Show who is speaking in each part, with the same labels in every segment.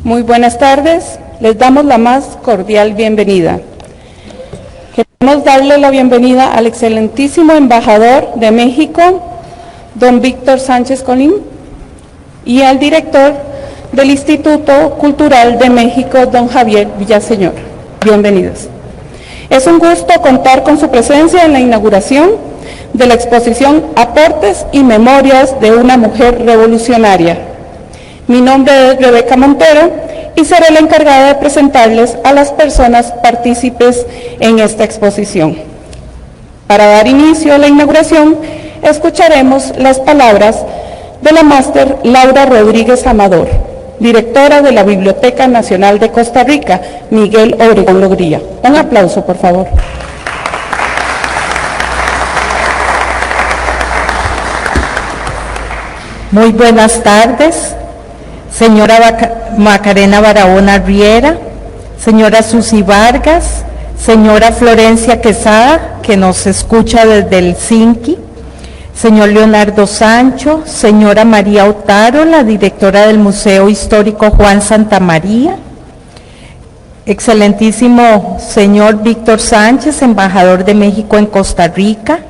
Speaker 1: Muy buenas tardes, les damos la más cordial bienvenida. Queremos darle la bienvenida al excelentísimo embajador de México, don Víctor Sánchez Colín, y al director del Instituto Cultural de México, don Javier Villaseñor. Bienvenidos. Es un gusto contar con su presencia en la inauguración de la exposición Aportes y Memorias de una Mujer Revolucionaria. Mi nombre es Rebeca Montero y seré la encargada de presentarles a las personas partícipes en esta exposición. Para dar inicio a la inauguración, escucharemos las palabras de la máster Laura Rodríguez Amador, directora de la Biblioteca Nacional de Costa Rica, Miguel Obregón Logría. Un aplauso, por favor.
Speaker 2: Muy buenas tardes, señora Macarena Barahona Riera, señora Susi Vargas, señora Florencia Quesada, que nos escucha desde el Helsinki, señor Leonardo Sancho, señora María Otaro, la directora del Museo Histórico Juan Santamaría, excelentísimo señor Víctor Sánchez, embajador de México en Costa Rica,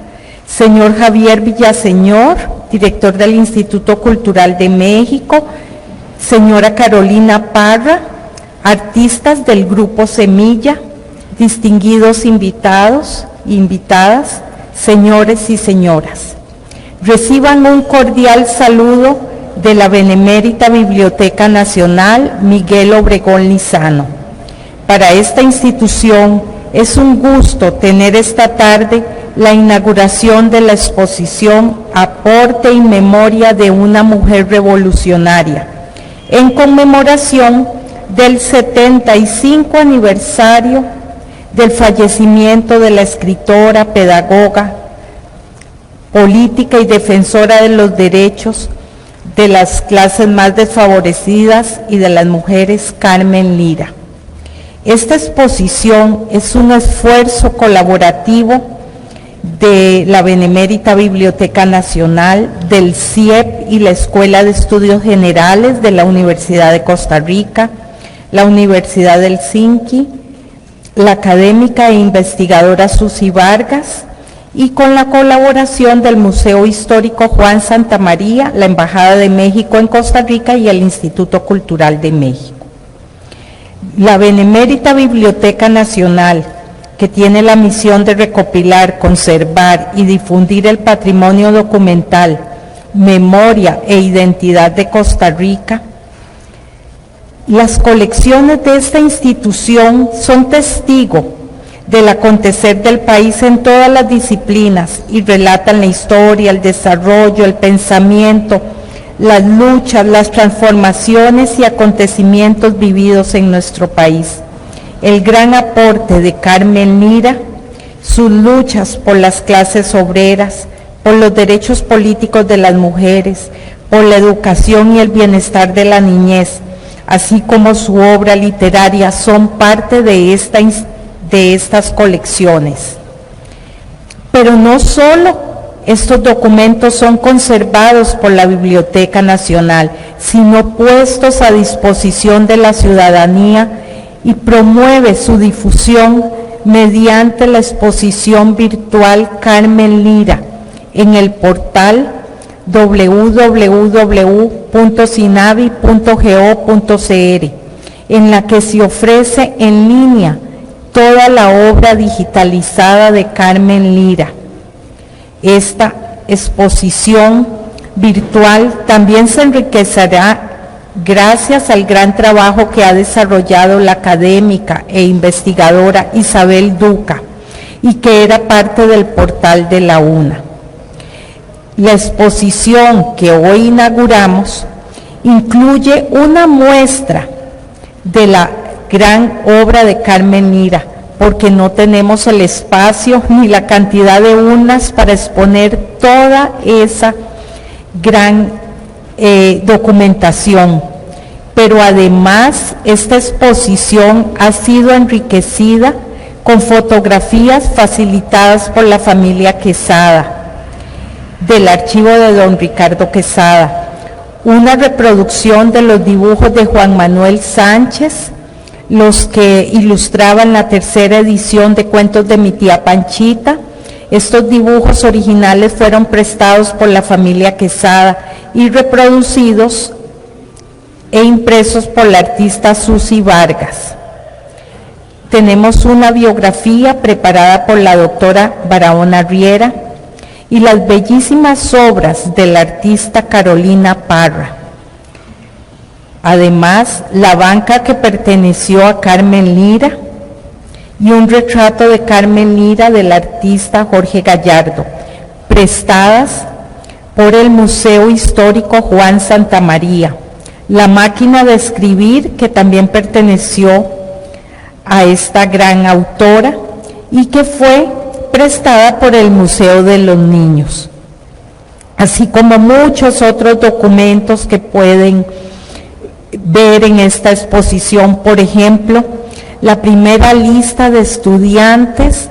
Speaker 2: señor Javier Villaseñor, director del Instituto Cultural de México, señora Carolina Parra, artistas del Grupo Semilla, distinguidos invitados e invitadas, señores y señoras. Reciban un cordial saludo de la Benemérita Biblioteca Nacional Miguel Obregón Lizano. Para esta institución es un gusto tener esta tarde la inauguración de la exposición Aporte y Memoria de una Mujer Revolucionaria, en conmemoración del 75 aniversario del fallecimiento de la escritora, pedagoga, política y defensora de los derechos de las clases más desfavorecidas y de las mujeres, Carmen Lira. Esta exposición es un esfuerzo colaborativo de la Benemérita Biblioteca Nacional, del CIEP y la Escuela de Estudios Generales de la Universidad de Costa Rica, la Universidad del Helsinki, la académica e investigadora Susi Vargas, y con la colaboración del Museo Histórico Juan Santamaría, la Embajada de México en Costa Rica y el Instituto Cultural de México. La Benemérita Biblioteca Nacional, que tiene la misión de recopilar, conservar y difundir el patrimonio documental, memoria e identidad de Costa Rica. Las colecciones de esta institución son testigo del acontecer del país en todas las disciplinas y relatan la historia, el desarrollo, el pensamiento, las luchas, las transformaciones y acontecimientos vividos en nuestro país. El gran aporte de Carmen Lira, sus luchas por las clases obreras, por los derechos políticos de las mujeres, por la educación y el bienestar de la niñez, así como su obra literaria, son parte de estas colecciones. Pero no solo estos documentos son conservados por la Biblioteca Nacional, sino puestos a disposición de la ciudadanía y promueve su difusión mediante la exposición virtual Carmen Lira en el portal www.sinavi.go.cr, en la que se ofrece en línea toda la obra digitalizada de Carmen Lira. Esta exposición virtual también se enriquecerá gracias al gran trabajo que ha desarrollado la académica e investigadora Isabel Duca y que era parte del portal de la UNA. La exposición que hoy inauguramos incluye una muestra de la gran obra de Carmen Lira, porque no tenemos el espacio ni la cantidad de urnas para exponer toda esa gran documentación, pero además esta exposición ha sido enriquecida con fotografías facilitadas por la familia Quesada, del archivo de don Ricardo Quesada, una reproducción de los dibujos de Juan Manuel Sánchez, los que ilustraban la tercera edición de Cuentos de mi tía Panchita. Estos dibujos originales fueron prestados por la familia Quesada y reproducidos e impresos por la artista Susi Vargas. Tenemos una biografía preparada por la doctora Barahona Riera y las bellísimas obras de la artista Carolina Parra. Además, la banca que perteneció a Carmen Lira y un retrato de Carmen Lira del artista Jorge Gallardo, prestadas por el Museo Histórico Juan Santamaría. La máquina de escribir, que también perteneció a esta gran autora y que fue prestada por el Museo de los Niños, así como muchos otros documentos que pueden ver en esta exposición. Por ejemplo, la primera lista de estudiantes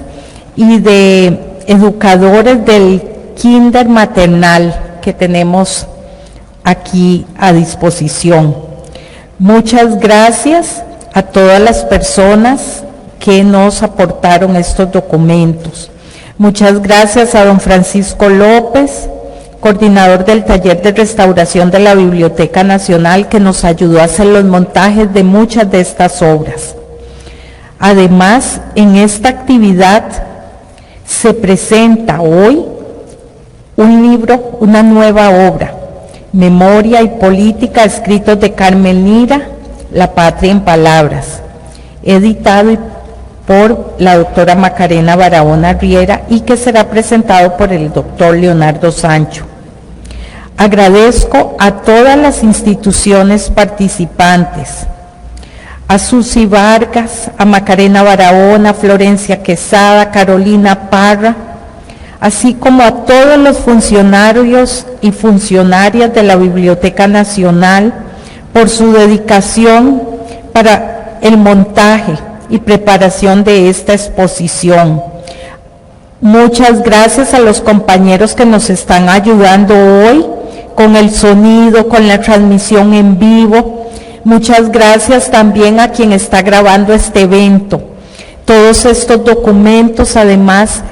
Speaker 2: y de educadores del kinder maternal que tenemos aquí a disposición. Muchas gracias a todas las personas que nos aportaron estos documentos. Muchas gracias a don Francisco López, coordinador del taller de restauración de la Biblioteca Nacional, que nos ayudó a hacer los montajes de muchas de estas obras. Además, en esta actividad se presenta hoy un libro, una nueva obra, Memoria y Política, escritos de Carmen Lira, La Patria en Palabras, editado por la doctora Macarena Barahona Riera y que será presentado por el doctor Leonardo Sancho. Agradezco a todas las instituciones participantes, a Susi Vargas, a Macarena Barahona, Florencia Quesada, Carolina Parra, así como a todos los funcionarios y funcionarias de la Biblioteca Nacional por su dedicación para el montaje y preparación de esta exposición. Muchas gracias a los compañeros que nos están ayudando hoy con el sonido, con la transmisión en vivo. Muchas gracias también a quien está grabando este evento. Todos estos documentos además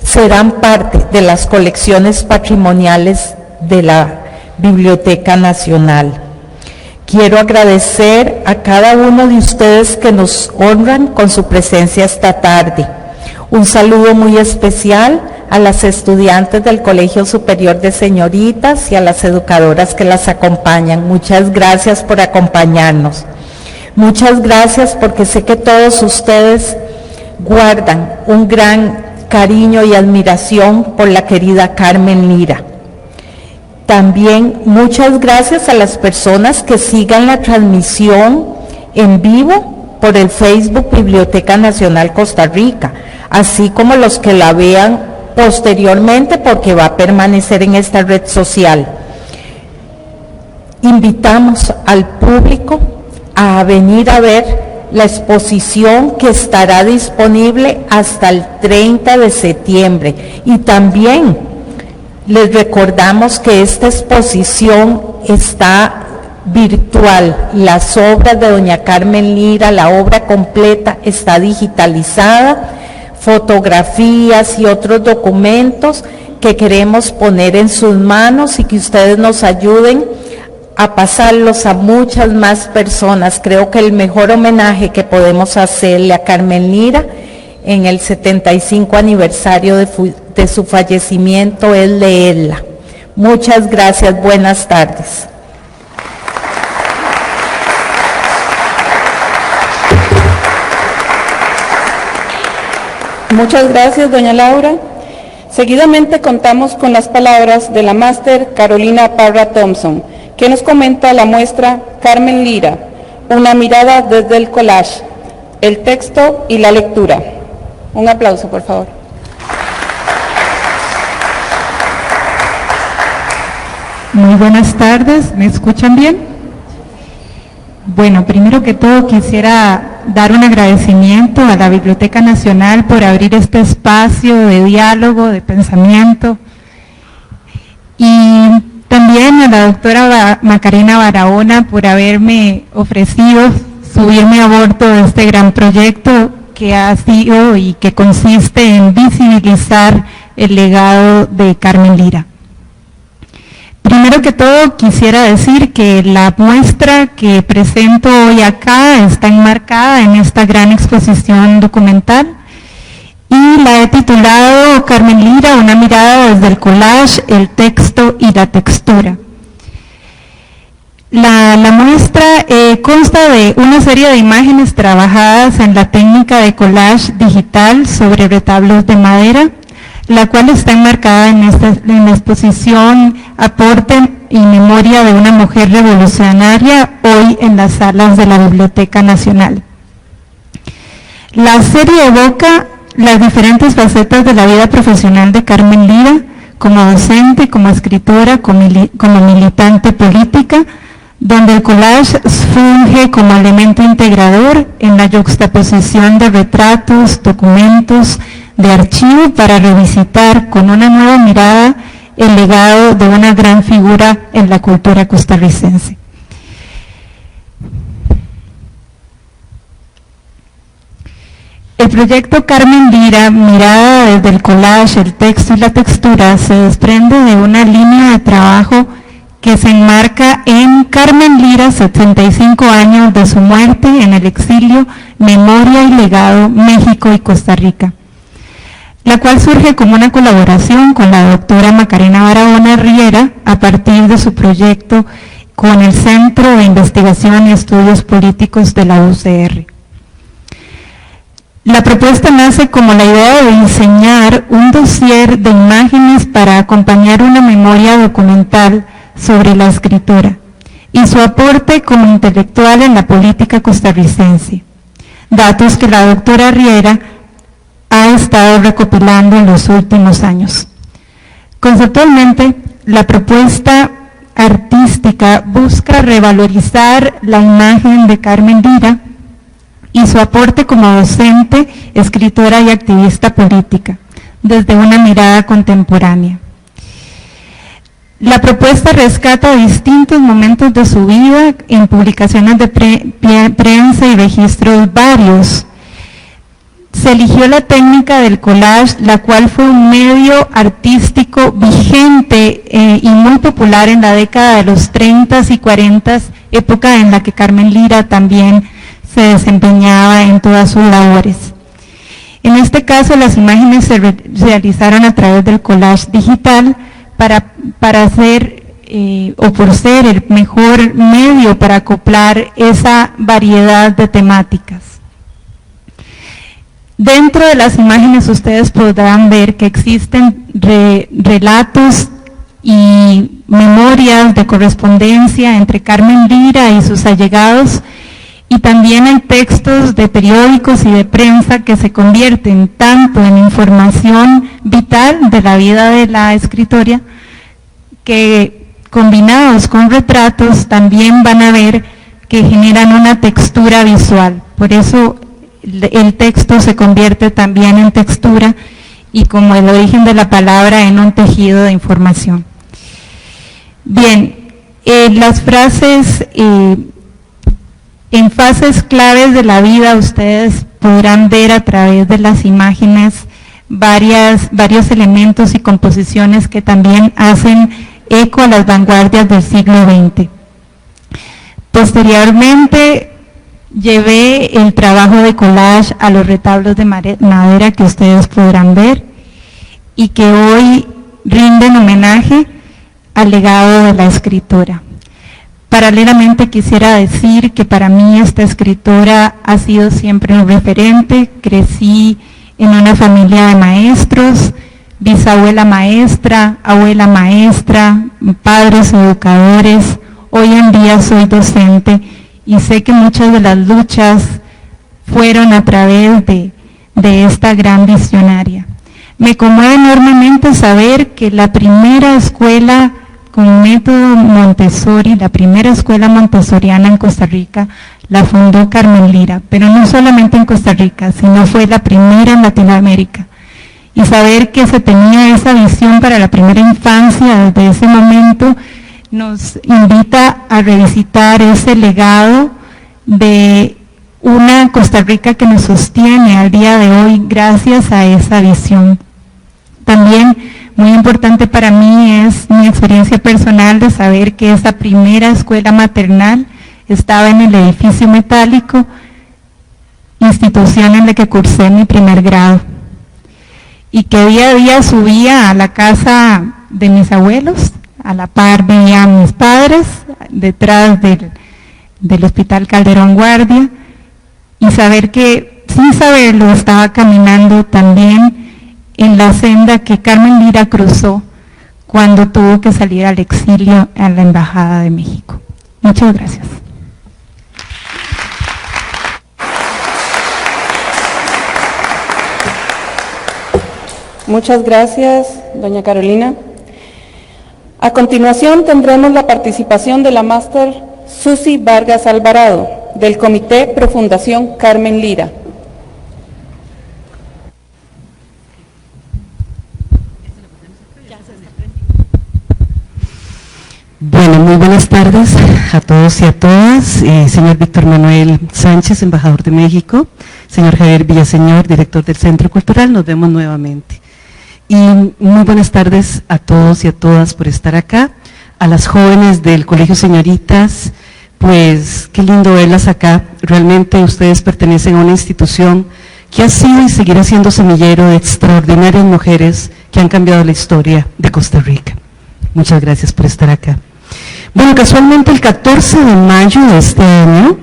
Speaker 2: serán parte de las colecciones patrimoniales de la Biblioteca Nacional. Quiero agradecer a cada uno de ustedes que nos honran con su presencia esta tarde. Un saludo muy especial a las estudiantes del Colegio Superior de Señoritas y a las educadoras que las acompañan. Muchas gracias por acompañarnos. Muchas gracias porque sé que todos ustedes guardan un gran cariño y admiración por la querida Carmen Lira. También muchas gracias a las personas que sigan la transmisión en vivo por el Facebook Biblioteca Nacional Costa Rica, así como los que la vean posteriormente porque va a permanecer en esta red social. Invitamos al público a venir a ver la exposición que estará disponible hasta el 30 de septiembre y también les recordamos que esta exposición está virtual. Las obras de doña Carmen Lira, la obra completa está digitalizada, fotografías y otros documentos que queremos poner en sus manos y que ustedes nos ayuden a pasarlos a muchas más personas. Creo que el mejor homenaje que podemos hacerle a Carmen Lira en el 75 aniversario de su fallecimiento es leerla. Muchas gracias, buenas tardes.
Speaker 1: Muchas gracias, doña Laura. Seguidamente contamos con las palabras de la máster Carolina Parra Thompson, que nos comenta la muestra Carmen Lira, una mirada desde el collage, el texto y la lectura. Un aplauso, por favor.
Speaker 3: Muy buenas tardes, ¿me escuchan bien? Bueno, primero que todo quisiera dar un agradecimiento a la Biblioteca Nacional por abrir este espacio de diálogo, de pensamiento, y también también a la doctora Macarena Barahona por haberme ofrecido subirme a bordo de este gran proyecto que ha sido y que consiste en visibilizar el legado de Carmen Lira. Primero que todo quisiera decir que la muestra que presento hoy acá está enmarcada en esta gran exposición documental y la he titulado Carmen Lira, una mirada desde el collage, el texto y la textura. La muestra consta de una serie de imágenes trabajadas en la técnica de collage digital sobre retablos de madera, la cual está enmarcada en la exposición Aporte y Memoria de una Mujer Revolucionaria, hoy en las salas de la Biblioteca Nacional. La serie evoca las diferentes facetas de la vida profesional de Carmen Lira, como docente, como escritora, como militante política, donde el collage funge como elemento integrador en la yuxtaposición de retratos, documentos, de archivo para revisitar con una nueva mirada el legado de una gran figura en la cultura costarricense. El proyecto Carmen Lira, mirada desde el collage, el texto y la textura, se desprende de una línea de trabajo que se enmarca en Carmen Lira, 75 años de su muerte en el exilio, memoria y legado, México y Costa Rica, la cual surge como una colaboración con la doctora Macarena Barahona Riera a partir de su proyecto con el Centro de Investigación y Estudios Políticos de la UCR. La propuesta nace como la idea de diseñar un dossier de imágenes para acompañar una memoria documental sobre la escritora y su aporte como intelectual en la política costarricense, datos que la doctora Riera ha estado recopilando en los últimos años. Conceptualmente, la propuesta artística busca revalorizar la imagen de Carmen Lira y su aporte como docente, escritora y activista política, desde una mirada contemporánea. La propuesta rescata distintos momentos de su vida en publicaciones de prensa y registros varios. Se eligió la técnica del collage, la cual fue un medio artístico vigente y muy popular en la década de los 30s y 40s, época en la que Carmen Lira también se desempeñaba en todas sus labores. En este caso, las imágenes se realizaron a través del collage digital para hacer o por ser el mejor medio para acoplar esa variedad de temáticas. Dentro de las imágenes ustedes podrán ver que existen relatos y memorias de correspondencia entre Carmen Lira y sus allegados, y también hay textos de periódicos y de prensa que se convierten tanto en información vital de la vida de la escritora, que combinados con retratos también van a ver que generan una textura visual. Por eso el texto se convierte también en textura y, como el origen de la palabra, en un tejido de información. Bien, las frases en fases claves de la vida ustedes podrán ver a través de las imágenes varios elementos y composiciones que también hacen eco a las vanguardias del siglo XX. Posteriormente llevé el trabajo de collage a los retablos de madera que ustedes podrán ver y que hoy rinden homenaje al legado de la escritora. Paralelamente quisiera decir que para mí esta escritora ha sido siempre un referente. Crecí en una familia de maestros, bisabuela maestra, abuela maestra, padres educadores. Hoy en día soy docente y sé que muchas de las luchas fueron a través de esta gran visionaria. Me conmueve enormemente saber que la primera escuela con método Montessori, la primera escuela montessoriana en Costa Rica, la fundó Carmen Lira, pero no solamente en Costa Rica, sino fue la primera en Latinoamérica. Y saber que se tenía esa visión para la primera infancia desde ese momento nos invita a revisitar ese legado de una Costa Rica que nos sostiene al día de hoy gracias a esa visión. También muy importante para mí es mi experiencia personal de saber que esa primera escuela maternal estaba en el edificio metálico, institución en la que cursé mi primer grado, y que día a día subía a la casa de mis abuelos, a la par vivían mis padres, detrás del Hospital Calderón Guardia, y saber que, sin saberlo, estaba caminando también en la senda que Carmen Lira cruzó cuando tuvo que salir al exilio a la Embajada de México. Muchas gracias.
Speaker 1: Muchas gracias, doña Carolina. A continuación tendremos la participación de la máster Susi Vargas Alvarado, del Comité Pro Fundación Carmen Lira.
Speaker 4: Bueno, muy buenas tardes a todos y a todas. Señor Víctor Manuel Sánchez, embajador de México, señor Javier Villaseñor, director del Centro Cultural, nos vemos nuevamente. Y muy buenas tardes a todos y a todas por estar acá. A las jóvenes del Colegio Señoritas, pues qué lindo verlas acá. Realmente ustedes pertenecen a una institución que ha sido y seguirá siendo semillero de extraordinarias mujeres que han cambiado la historia de Costa Rica. Muchas gracias por estar acá. Bueno, casualmente el 14 de mayo de este año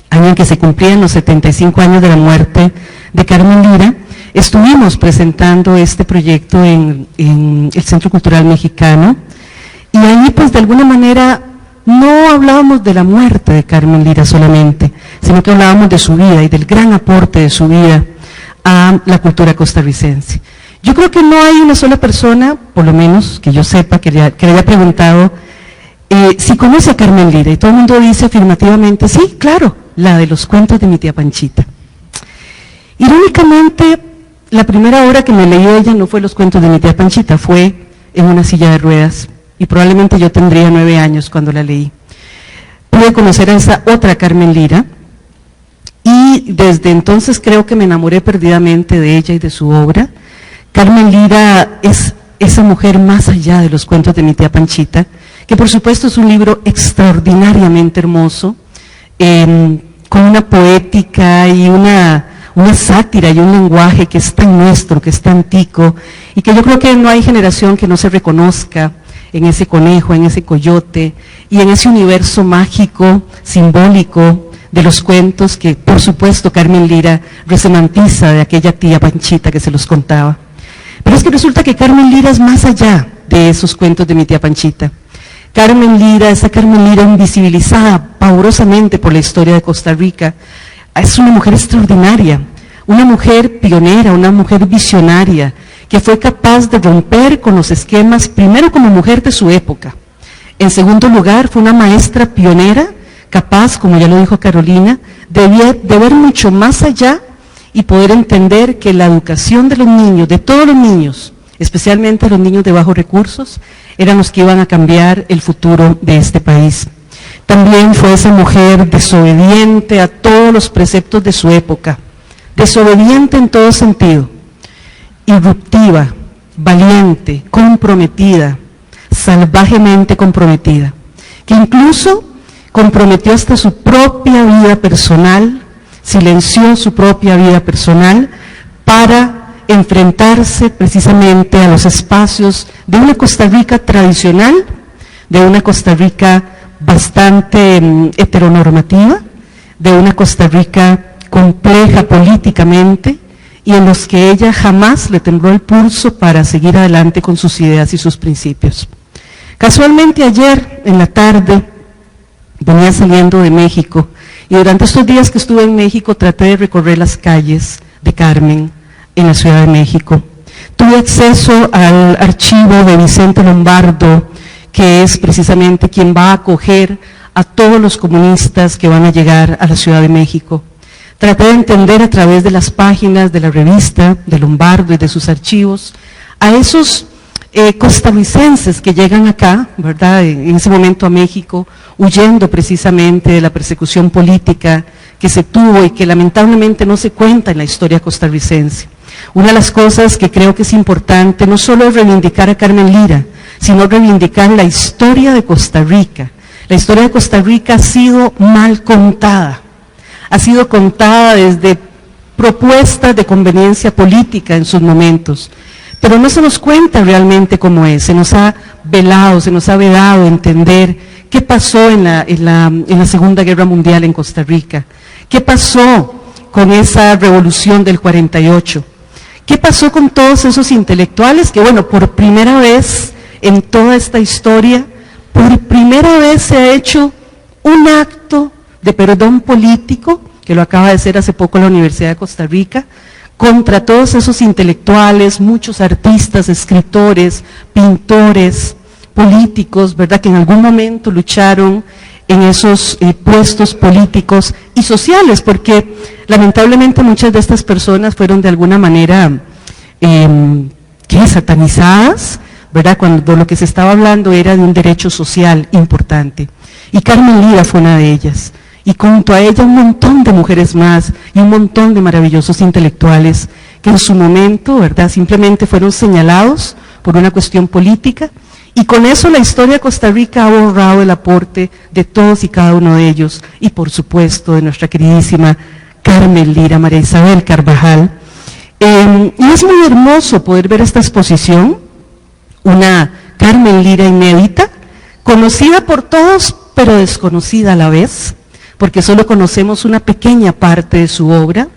Speaker 4: en que se cumplían los 75 años de la muerte de Carmen Lira, estuvimos presentando este proyecto en el Centro Cultural Mexicano, y ahí pues de alguna manera no hablábamos de la muerte de Carmen Lira solamente, sino que hablábamos de su vida y del gran aporte de su vida a la cultura costarricense. Yo creo que no hay una sola persona, por lo menos que yo sepa, que le haya preguntado si conoce a Carmen Lira, y todo el mundo dice afirmativamente, sí, claro, la de los cuentos de mi tía Panchita. Irónicamente, la primera obra que me leyó ella no fue los cuentos de mi tía Panchita, fue en una silla de ruedas, y probablemente yo tendría 9 años cuando la leí. Pude conocer a esa otra Carmen Lira, y desde entonces creo que me enamoré perdidamente de ella y de su obra. Carmen Lira es esa mujer más allá de los cuentos de mi tía Panchita, que por supuesto es un libro extraordinariamente hermoso, con una poética y una sátira y un lenguaje que es tan nuestro, que es tan tico, y que yo creo que no hay generación que no se reconozca en ese conejo, en ese coyote, y en ese universo mágico, simbólico, de los cuentos que por supuesto Carmen Lira resemantiza de aquella tía Panchita que se los contaba. Pero es que resulta que Carmen Lira es más allá de esos cuentos de mi tía Panchita. Carmen Lira, esa Carmen Lira invisibilizada pavorosamente por la historia de Costa Rica, es una mujer extraordinaria, una mujer pionera, una mujer visionaria, que fue capaz de romper con los esquemas, primero como mujer de su época. En segundo lugar, fue una maestra pionera, capaz, como ya lo dijo Carolina, de ver mucho más allá y poder entender que la educación de los niños, de todos los niños, especialmente los niños de bajos recursos, eran los que iban a cambiar el futuro de este país. También fue esa mujer desobediente a todos los preceptos de su época, desobediente en todo sentido, irruptiva, valiente, comprometida, salvajemente comprometida, que incluso comprometió hasta su propia vida personal, silenció su propia vida personal para enfrentarse precisamente a los espacios de una Costa Rica tradicional, de una Costa Rica bastante heteronormativa, de una Costa Rica compleja políticamente, y en los que ella jamás le tembló el pulso para seguir adelante con sus ideas y sus principios. Casualmente ayer en la tarde venía saliendo de México, y durante estos días que estuve en México traté de recorrer las calles de Carmen en la Ciudad de México. Tuve acceso al archivo de Vicente Lombardo, que es precisamente quien va a acoger a todos los comunistas que van a llegar a la Ciudad de México. Traté de entender a través de las páginas de la revista de Lombardo y de sus archivos a esos costarricenses que llegan acá, ¿verdad?, en ese momento a México, huyendo precisamente de la persecución política que se tuvo y que lamentablemente no se cuenta en la historia costarricense. Una de las cosas que creo que es importante no solo es reivindicar a Carmen Lira, sino reivindicar la historia de Costa Rica. La historia de Costa Rica ha sido mal contada, ha sido contada desde propuestas de conveniencia política en sus momentos, pero no se nos cuenta realmente cómo es. Se nos ha velado, se nos ha vedado entender qué pasó en la Segunda Guerra Mundial en Costa Rica, qué pasó con esa revolución del 48, qué pasó con todos esos intelectuales que, bueno, por primera vez en toda esta historia, por primera vez se ha hecho un acto de perdón político, que lo acaba de hacer hace poco la Universidad de Costa Rica, contra todos esos intelectuales, muchos artistas, escritores, pintores, políticos, ¿verdad?, que en algún momento lucharon en esos puestos políticos y sociales, porque lamentablemente muchas de estas personas fueron de alguna manera satanizadas, ¿verdad?, cuando lo que se estaba hablando era de un derecho social importante. Y Carmen Lira fue una de ellas. Y junto a ella un montón de mujeres más y un montón de maravillosos intelectuales que en su momento, ¿verdad?, simplemente fueron señalados por una cuestión política, y con eso la historia de Costa Rica ha borrado el aporte de todos y cada uno de ellos, y por supuesto de nuestra queridísima Carmen Lira, María Isabel Carvajal. Y es muy hermoso poder ver esta exposición, una Carmen Lira inédita, conocida por todos, pero desconocida a la vez, porque solo conocemos una pequeña parte de su obra.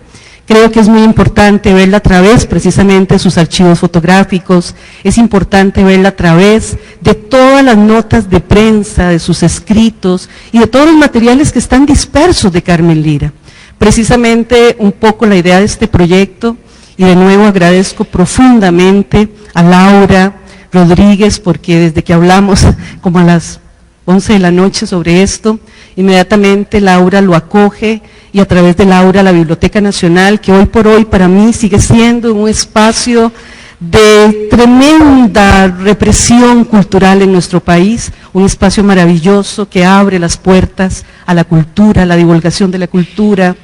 Speaker 4: Creo que es muy importante verla a través precisamente de sus archivos fotográficos, es importante verla a través de todas las notas de prensa, de sus escritos y de todos los materiales que están dispersos de Carmen Lira. Precisamente un poco la idea de este proyecto, y de nuevo agradezco profundamente a Laura Rodríguez, porque desde que hablamos como a las 11 de la noche sobre esto, inmediatamente Laura lo acoge, y a través de Laura la Biblioteca Nacional, que hoy por hoy para mí sigue siendo un espacio de tremenda represión cultural en nuestro país, un espacio maravilloso que abre las puertas a la cultura, a la divulgación de la cultura,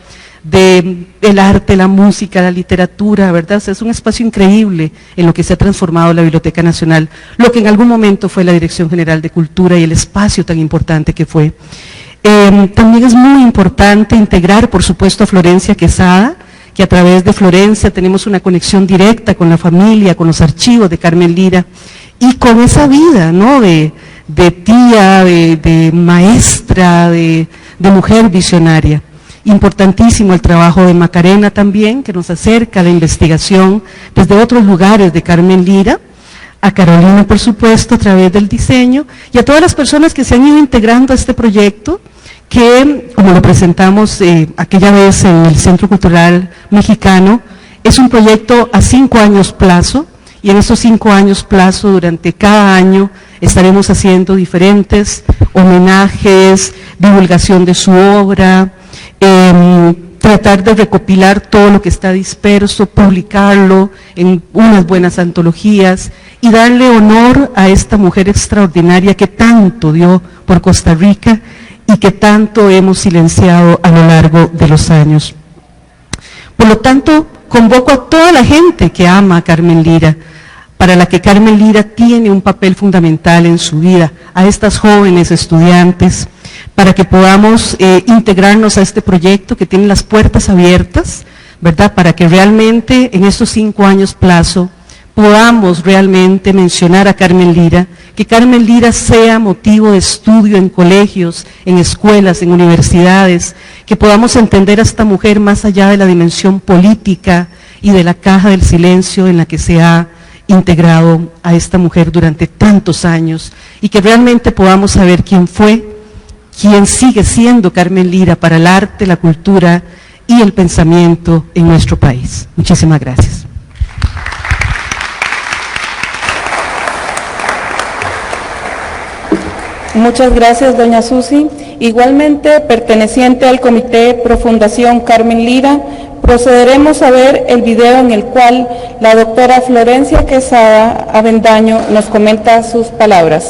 Speaker 4: del arte, la música, la literatura, ¿verdad? O sea, es un espacio increíble en lo que se ha transformado la Biblioteca Nacional, lo que en algún momento fue la Dirección General de Cultura y el espacio tan importante que fue. También es muy importante integrar, por supuesto, a Florencia Quesada, que a través de Florencia tenemos una conexión directa con la familia, con los archivos de Carmen Lira, y con esa vida, ¿no?, de tía, de maestra, de mujer visionaria. Importantísimo el trabajo de Macarena también, que nos acerca a la investigación desde otros lugares de Carmen Lira, a Carolina, por supuesto, a través del diseño, y a todas las personas que se han ido integrando a este proyecto, que, como lo presentamos aquella vez en el Centro Cultural Mexicano, es un proyecto a 5 años plazo, y en esos 5 años plazo, durante cada año, estaremos haciendo diferentes homenajes, divulgación de su obra, tratar de recopilar todo lo que está disperso, publicarlo en unas buenas antologías y darle honor a esta mujer extraordinaria que tanto dio por Costa Rica y que tanto hemos silenciado a lo largo de los años. Por lo tanto, convoco a toda la gente que ama a Carmen Lira, para la que Carmen Lira tiene un papel fundamental en su vida, a estas jóvenes estudiantes, para que podamos integrarnos a este proyecto que tiene las puertas abiertas, ¿verdad?, para que realmente en estos 5 años plazo podamos realmente mencionar a Carmen Lira, que Carmen Lira sea motivo de estudio en colegios, en escuelas, en universidades, que podamos entender a esta mujer más allá de la dimensión política y de la caja del silencio en la que se ha integrado a esta mujer durante tantos años, y que realmente podamos saber quién fue, quién sigue siendo Carmen Lira para el arte, la cultura y el pensamiento en nuestro país. Muchísimas gracias.
Speaker 1: Muchas gracias, doña Susi. igualmente perteneciente al Comité Pro Fundación Carmen Lira, procederemos a ver el video en el cual la doctora Florencia Quesada Avendaño nos comenta sus palabras.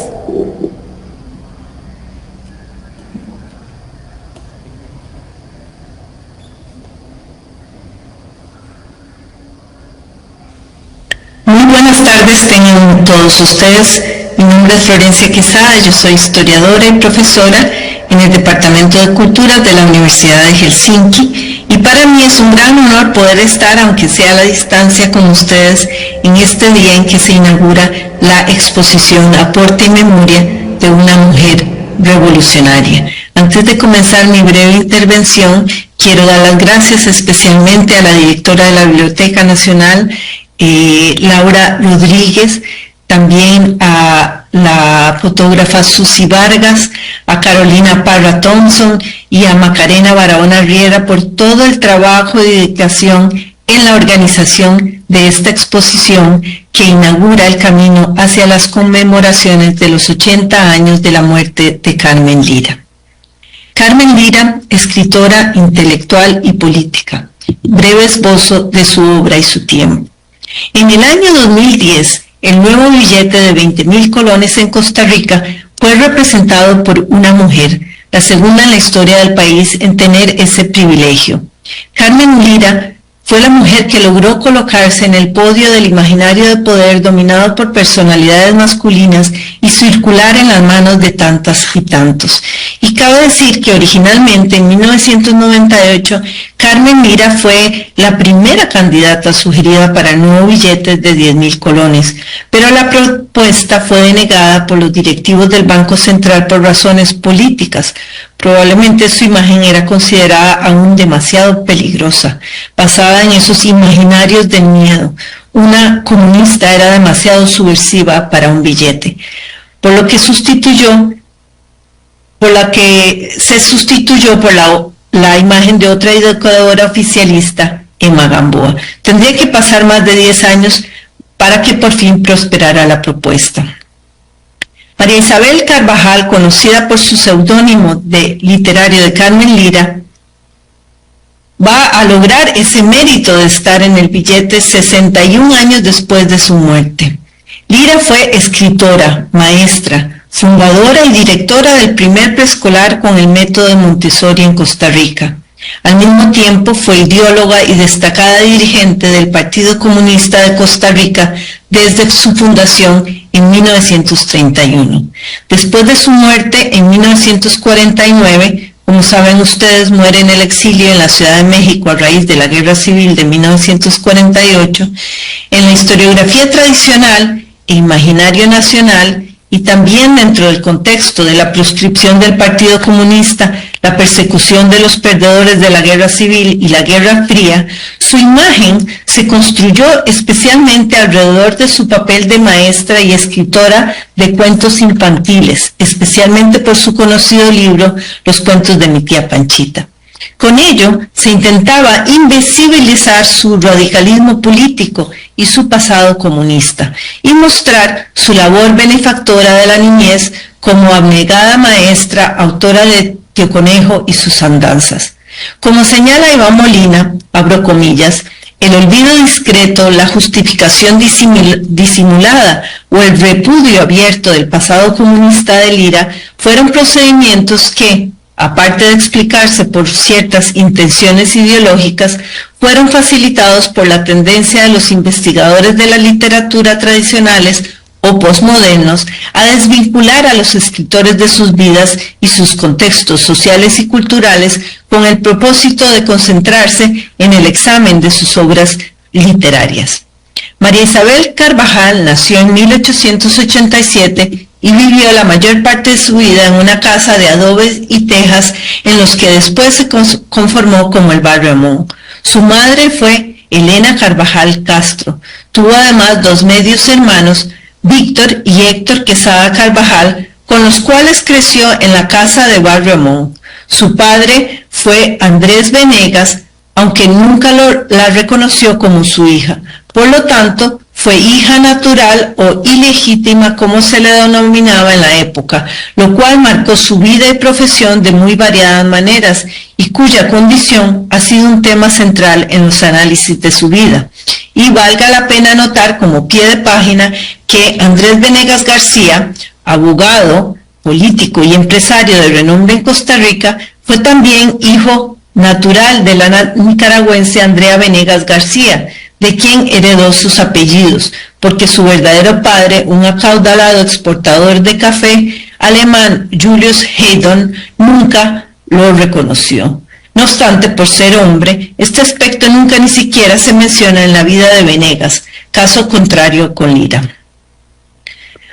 Speaker 5: Muy buenas tardes tengan todos ustedes. Mi nombre es Florencia Quesada, yo soy historiadora y profesora en el Departamento de Cultura de la Universidad de Helsinki, y para mí es un gran honor poder estar, aunque sea a la distancia, con ustedes en este día en que se inaugura la exposición Aporte y Memoria de una mujer revolucionaria. Antes de comenzar mi breve intervención, quiero dar las gracias especialmente a la directora de la Biblioteca Nacional, Laura Rodríguez, también a la fotógrafa Susi Vargas, a Carolina Parra Thompson y a Macarena Barahona Riera por todo el trabajo y dedicación en la organización de esta exposición que inaugura el camino hacia las conmemoraciones de los 80 años de la muerte de Carmen Lira. Carmen Lira, escritora, intelectual y política. Breve esbozo de su obra y su tiempo. En el año 2010, el nuevo billete de 20.000 colones en Costa Rica fue representado por una mujer, la segunda en la historia del país en tener ese privilegio. Carmen Lira fue la mujer que logró colocarse en el podio del imaginario de poder dominado por personalidades masculinas y circular en las manos de tantas y tantos. Y cabe decir que originalmente, en 1998, Carmen Lira fue la primera candidata sugerida para el nuevo billete de 10.000 colones, pero la propuesta fue denegada por los directivos del Banco Central por razones políticas. Probablemente su imagen era considerada aún demasiado peligrosa, basada en esos imaginarios del miedo. Una comunista era demasiado subversiva para un billete, por lo que se sustituyó por la imagen de otra educadora oficialista, Emma Gamboa. Tendría que pasar más de 10 años para que por fin prosperara la propuesta. María Isabel Carvajal, conocida por su seudónimo literario de Carmen Lira, va a lograr ese mérito de estar en el billete 61 años después de su muerte. Lira fue escritora, maestra, fundadora y directora del primer preescolar con el método de Montessori en Costa Rica. Al mismo tiempo fue ideóloga y destacada dirigente del Partido Comunista de Costa Rica desde su fundación en 1931. Después de su muerte en 1949, como saben ustedes, muere en el exilio en la Ciudad de México a raíz de la Guerra Civil de 1948. En la historiografía tradicional e imaginario nacional, y también dentro del contexto de la proscripción del Partido Comunista, la persecución de los perdedores de la Guerra Civil y la Guerra Fría, su imagen se construyó especialmente alrededor de su papel de maestra y escritora de cuentos infantiles, especialmente por su conocido libro Los cuentos de mi tía Panchita. Con ello, se intentaba invisibilizar su radicalismo político y su pasado comunista, y mostrar su labor benefactora de la niñez como abnegada maestra, autora de Tío Conejo y sus andanzas. Como señala Iván Molina, abro comillas, el olvido discreto, la justificación disimulada o el repudio abierto del pasado comunista de Lira fueron procedimientos que, aparte de explicarse por ciertas intenciones ideológicas, fueron facilitados por la tendencia de los investigadores de la literatura tradicionales o posmodernos a desvincular a los escritores de sus vidas y sus contextos sociales y culturales con el propósito de concentrarse en el examen de sus obras literarias. María Isabel Carvajal nació en 1887 y vivió la mayor parte de su vida en una casa de adobes y tejas en los que después se conformó como el Barrio Amón. Su madre fue Elena Carvajal Castro. Tuvo además dos medios hermanos, Víctor y Héctor Quesada Carvajal, con los cuales creció en la casa de Barrio Amón. Su padre fue Andrés Venegas, aunque nunca la reconoció como su hija. Por lo tanto, fue hija natural o ilegítima, como se le denominaba en la época, lo cual marcó su vida y profesión de muy variadas maneras y cuya condición ha sido un tema central en los análisis de su vida. Y valga la pena notar como pie de página que Andrés Venegas García, abogado, político y empresario de renombre en Costa Rica, fue también hijo natural de la nicaragüense Andrea Venegas García, de quien heredó sus apellidos, porque su verdadero padre, un acaudalado exportador de café alemán, Julius Haydn, nunca lo reconoció. No obstante, por ser hombre, este aspecto nunca ni siquiera se menciona en la vida de Venegas, caso contrario con Lira.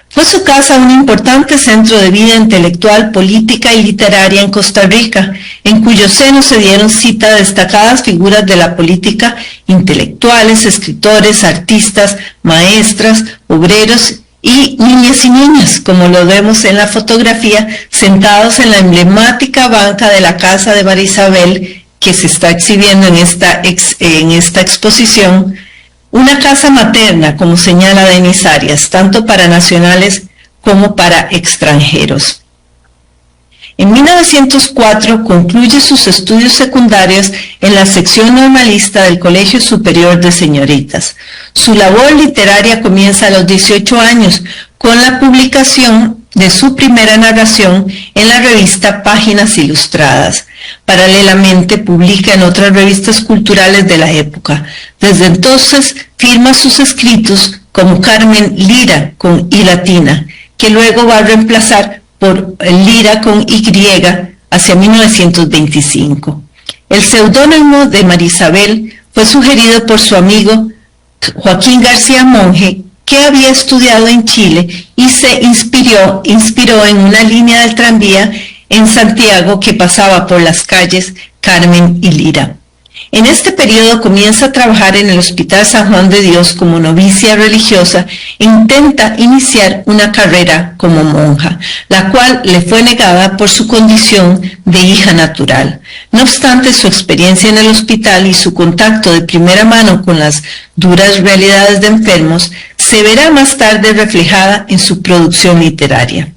Speaker 5: Fue su casa un importante centro de vida intelectual, política y literaria en Costa Rica, en cuyo seno se dieron cita destacadas figuras de la política, intelectuales, escritores, artistas, maestras, obreros y niñas, como lo vemos en la fotografía, sentados en la emblemática banca de la casa de María Isabel, que se está exhibiendo en esta exposición. Una casa materna, como señala Denis Arias, tanto para nacionales como para extranjeros. En 1904 concluye sus estudios secundarios en la sección normalista del Colegio Superior de Señoritas. Su labor literaria comienza a los 18 años con la publicación de su primera narración en la revista Páginas Ilustradas. Paralelamente publica en otras revistas culturales de la época. Desde entonces firma sus escritos como Carmen Lira con I latina, que luego va a reemplazar por Lira con Y hacia 1925. El seudónimo de María Isabel fue sugerido por su amigo Joaquín García Monge, que había estudiado en Chile y se inspiró en una línea del tranvía en Santiago que pasaba por las calles Carmen y Lira. En este periodo comienza a trabajar en el Hospital San Juan de Dios como novicia religiosa e intenta iniciar una carrera como monja, la cual le fue negada por su condición de hija natural. No obstante, su experiencia en el hospital y su contacto de primera mano con las duras realidades de enfermos se verá más tarde reflejada en su producción literaria.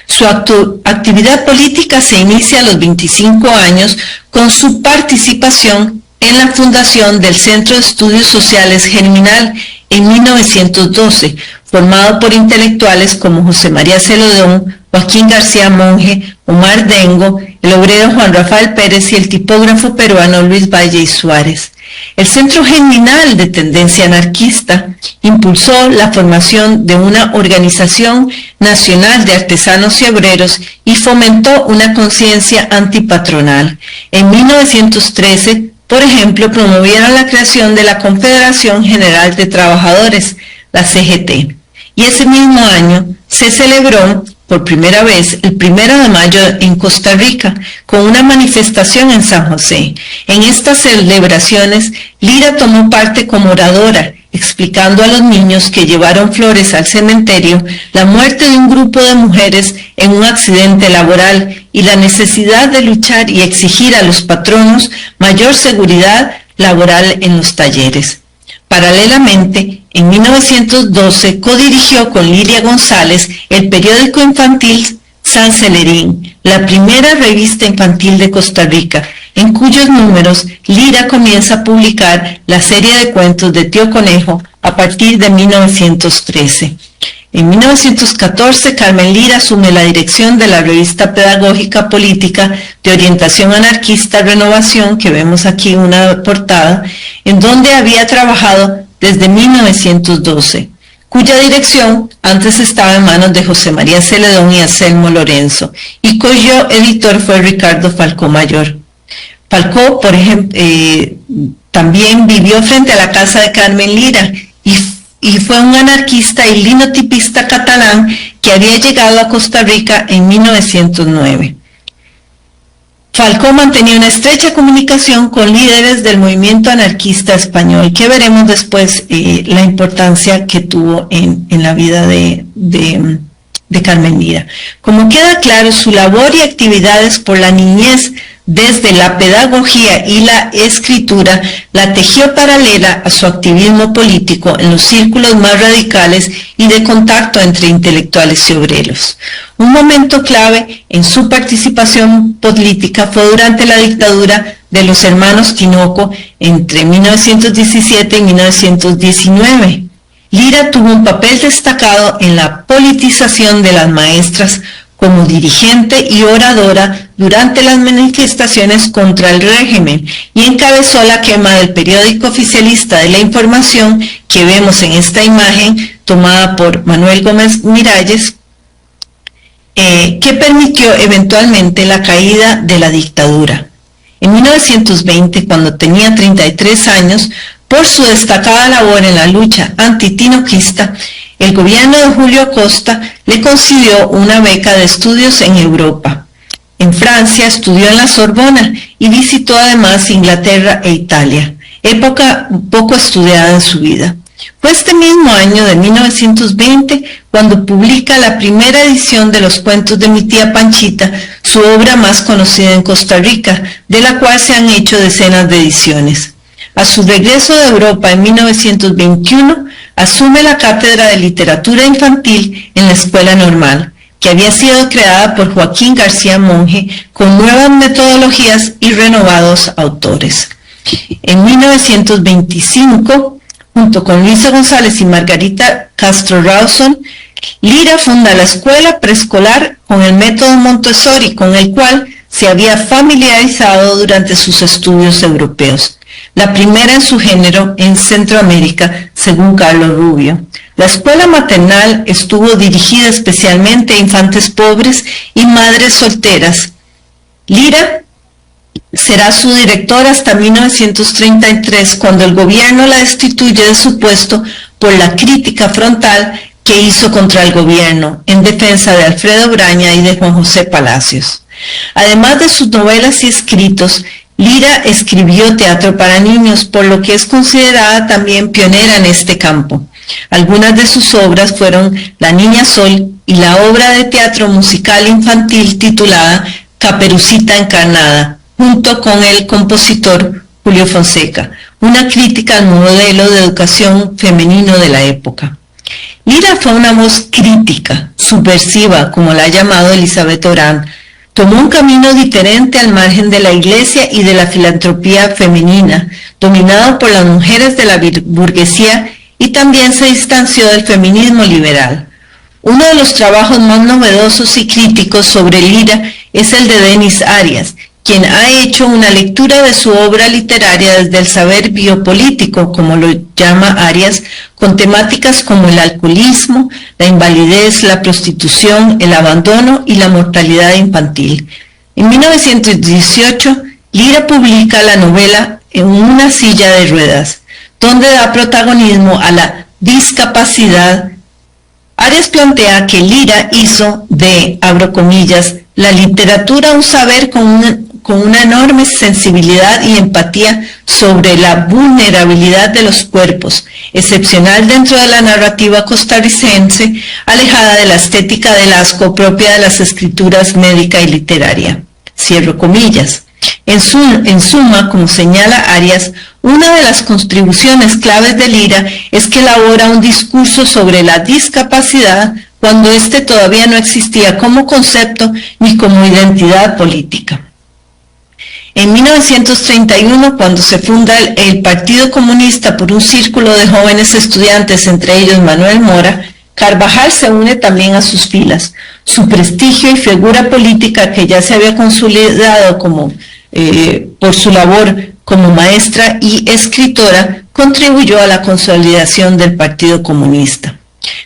Speaker 5: Su actividad política se inicia a los 25 años con su participación en la fundación del Centro de Estudios Sociales Germinal en 1912, formado por intelectuales como José María Celedón, Joaquín García Monge, Omar Dengo, el obrero Juan Rafael Pérez y el tipógrafo peruano Luis Valle y Suárez. El Centro Germinal de tendencia anarquista impulsó la formación de una organización nacional de artesanos y obreros y fomentó una conciencia antipatronal. En 1913, por ejemplo, promovieron la creación de la Confederación General de Trabajadores, la CGT, y ese mismo año se celebró por primera vez el 1 de mayo en Costa Rica, con una manifestación en San José. En estas celebraciones, Lira tomó parte como oradora, explicando a los niños que llevaron flores al cementerio la muerte de un grupo de mujeres en un accidente laboral y la necesidad de luchar y exigir a los patronos mayor seguridad laboral en los talleres. Paralelamente, en 1912 codirigió con Lilia González el periódico infantil San Celerín, la primera revista infantil de Costa Rica, en cuyos números Lira comienza a publicar la serie de cuentos de Tío Conejo a partir de 1913. En 1914, Carmen Lira asume la dirección de la revista pedagógica política de orientación anarquista Renovación, que vemos aquí una portada, en donde había trabajado desde 1912, cuya dirección antes estaba en manos de José María Celedón y Anselmo Lorenzo, y cuyo editor fue Ricardo Falcó Mayor. Falcó, por ejemplo, también vivió frente a la casa de Carmen Lira y fue un anarquista y linotipista catalán que había llegado a Costa Rica en 1909. Falcó mantenía una estrecha comunicación con líderes del movimiento anarquista español, que veremos después la importancia que tuvo en la vida de Carmen Lira. Como queda claro, su labor y actividades por la niñez desde la pedagogía y la escritura, la tejió paralela a su activismo político en los círculos más radicales y de contacto entre intelectuales y obreros. Un momento clave en su participación política fue durante la dictadura de los hermanos Tinoco entre 1917 y 1919. Lira tuvo un papel destacado en la politización de las maestras como dirigente y oradora durante las manifestaciones contra el régimen y encabezó la quema del periódico oficialista de la Información que vemos en esta imagen tomada por Manuel Gómez Miralles, que permitió eventualmente la caída de la dictadura. En 1920, cuando tenía 33 años, por su destacada labor en la lucha antitinoquista, el gobierno de Julio Acosta le concedió una beca de estudios en Europa. En Francia estudió en la Sorbona y visitó además Inglaterra e Italia, época poco estudiada en su vida. Fue este mismo año de 1920 cuando publica la primera edición de los cuentos de mi tía Panchita, su obra más conocida en Costa Rica, de la cual se han hecho decenas de ediciones. A su regreso de Europa en 1921, asume la cátedra de literatura infantil en la Escuela Normal, que había sido creada por Joaquín García Monge con nuevas metodologías y renovados autores. En 1925, junto con Luisa González y Margarita Castro Rawson, Lira funda la escuela preescolar con el método Montessori, con el cual se había familiarizado durante sus estudios europeos. La primera en su género en Centroamérica, según Carlos Rubio. La escuela maternal estuvo dirigida especialmente a infantes pobres y madres solteras. Lira será su directora hasta 1933, cuando el gobierno la destituye de su puesto por la crítica frontal que hizo contra el gobierno en defensa de Alfredo Braña y de Juan José Palacios. Además de sus novelas y escritos, Lira escribió teatro para niños, por lo que es considerada también pionera en este campo. Algunas de sus obras fueron La Niña Sol y la obra de teatro musical infantil titulada Caperucita Encarnada, junto con el compositor Julio Fonseca, una crítica al modelo de educación femenino de la época. Lira fue una voz crítica, subversiva, como la ha llamado Elizabeth Orán. Tomó un camino diferente al margen de la iglesia y de la filantropía femenina, dominado por las mujeres de la burguesía, y también se distanció del feminismo liberal. Uno de los trabajos más novedosos y críticos sobre Lira es el de Denis Arias, quien ha hecho una lectura de su obra literaria desde el saber biopolítico, como lo llama Arias, con temáticas como el alcoholismo, la invalidez, la prostitución, el abandono y la mortalidad infantil. En 1918, Lira publica la novela En una silla de ruedas, donde da protagonismo a la discapacidad. Arias plantea que Lira hizo de, abro comillas, la literatura un saber con una enorme sensibilidad y empatía sobre la vulnerabilidad de los cuerpos, excepcional dentro de la narrativa costarricense, alejada de la estética del asco propia de las escrituras médica y literaria. Cierro comillas. En suma, como señala Arias, una de las contribuciones claves de Lira es que elabora un discurso sobre la discapacidad cuando éste todavía no existía como concepto ni como identidad política. En 1931, cuando se funda el Partido Comunista por un círculo de jóvenes estudiantes, entre ellos Manuel Mora, Carvajal se une también a sus filas. Su prestigio y figura política, que ya se había consolidado por su labor como maestra y escritora, contribuyó a la consolidación del Partido Comunista.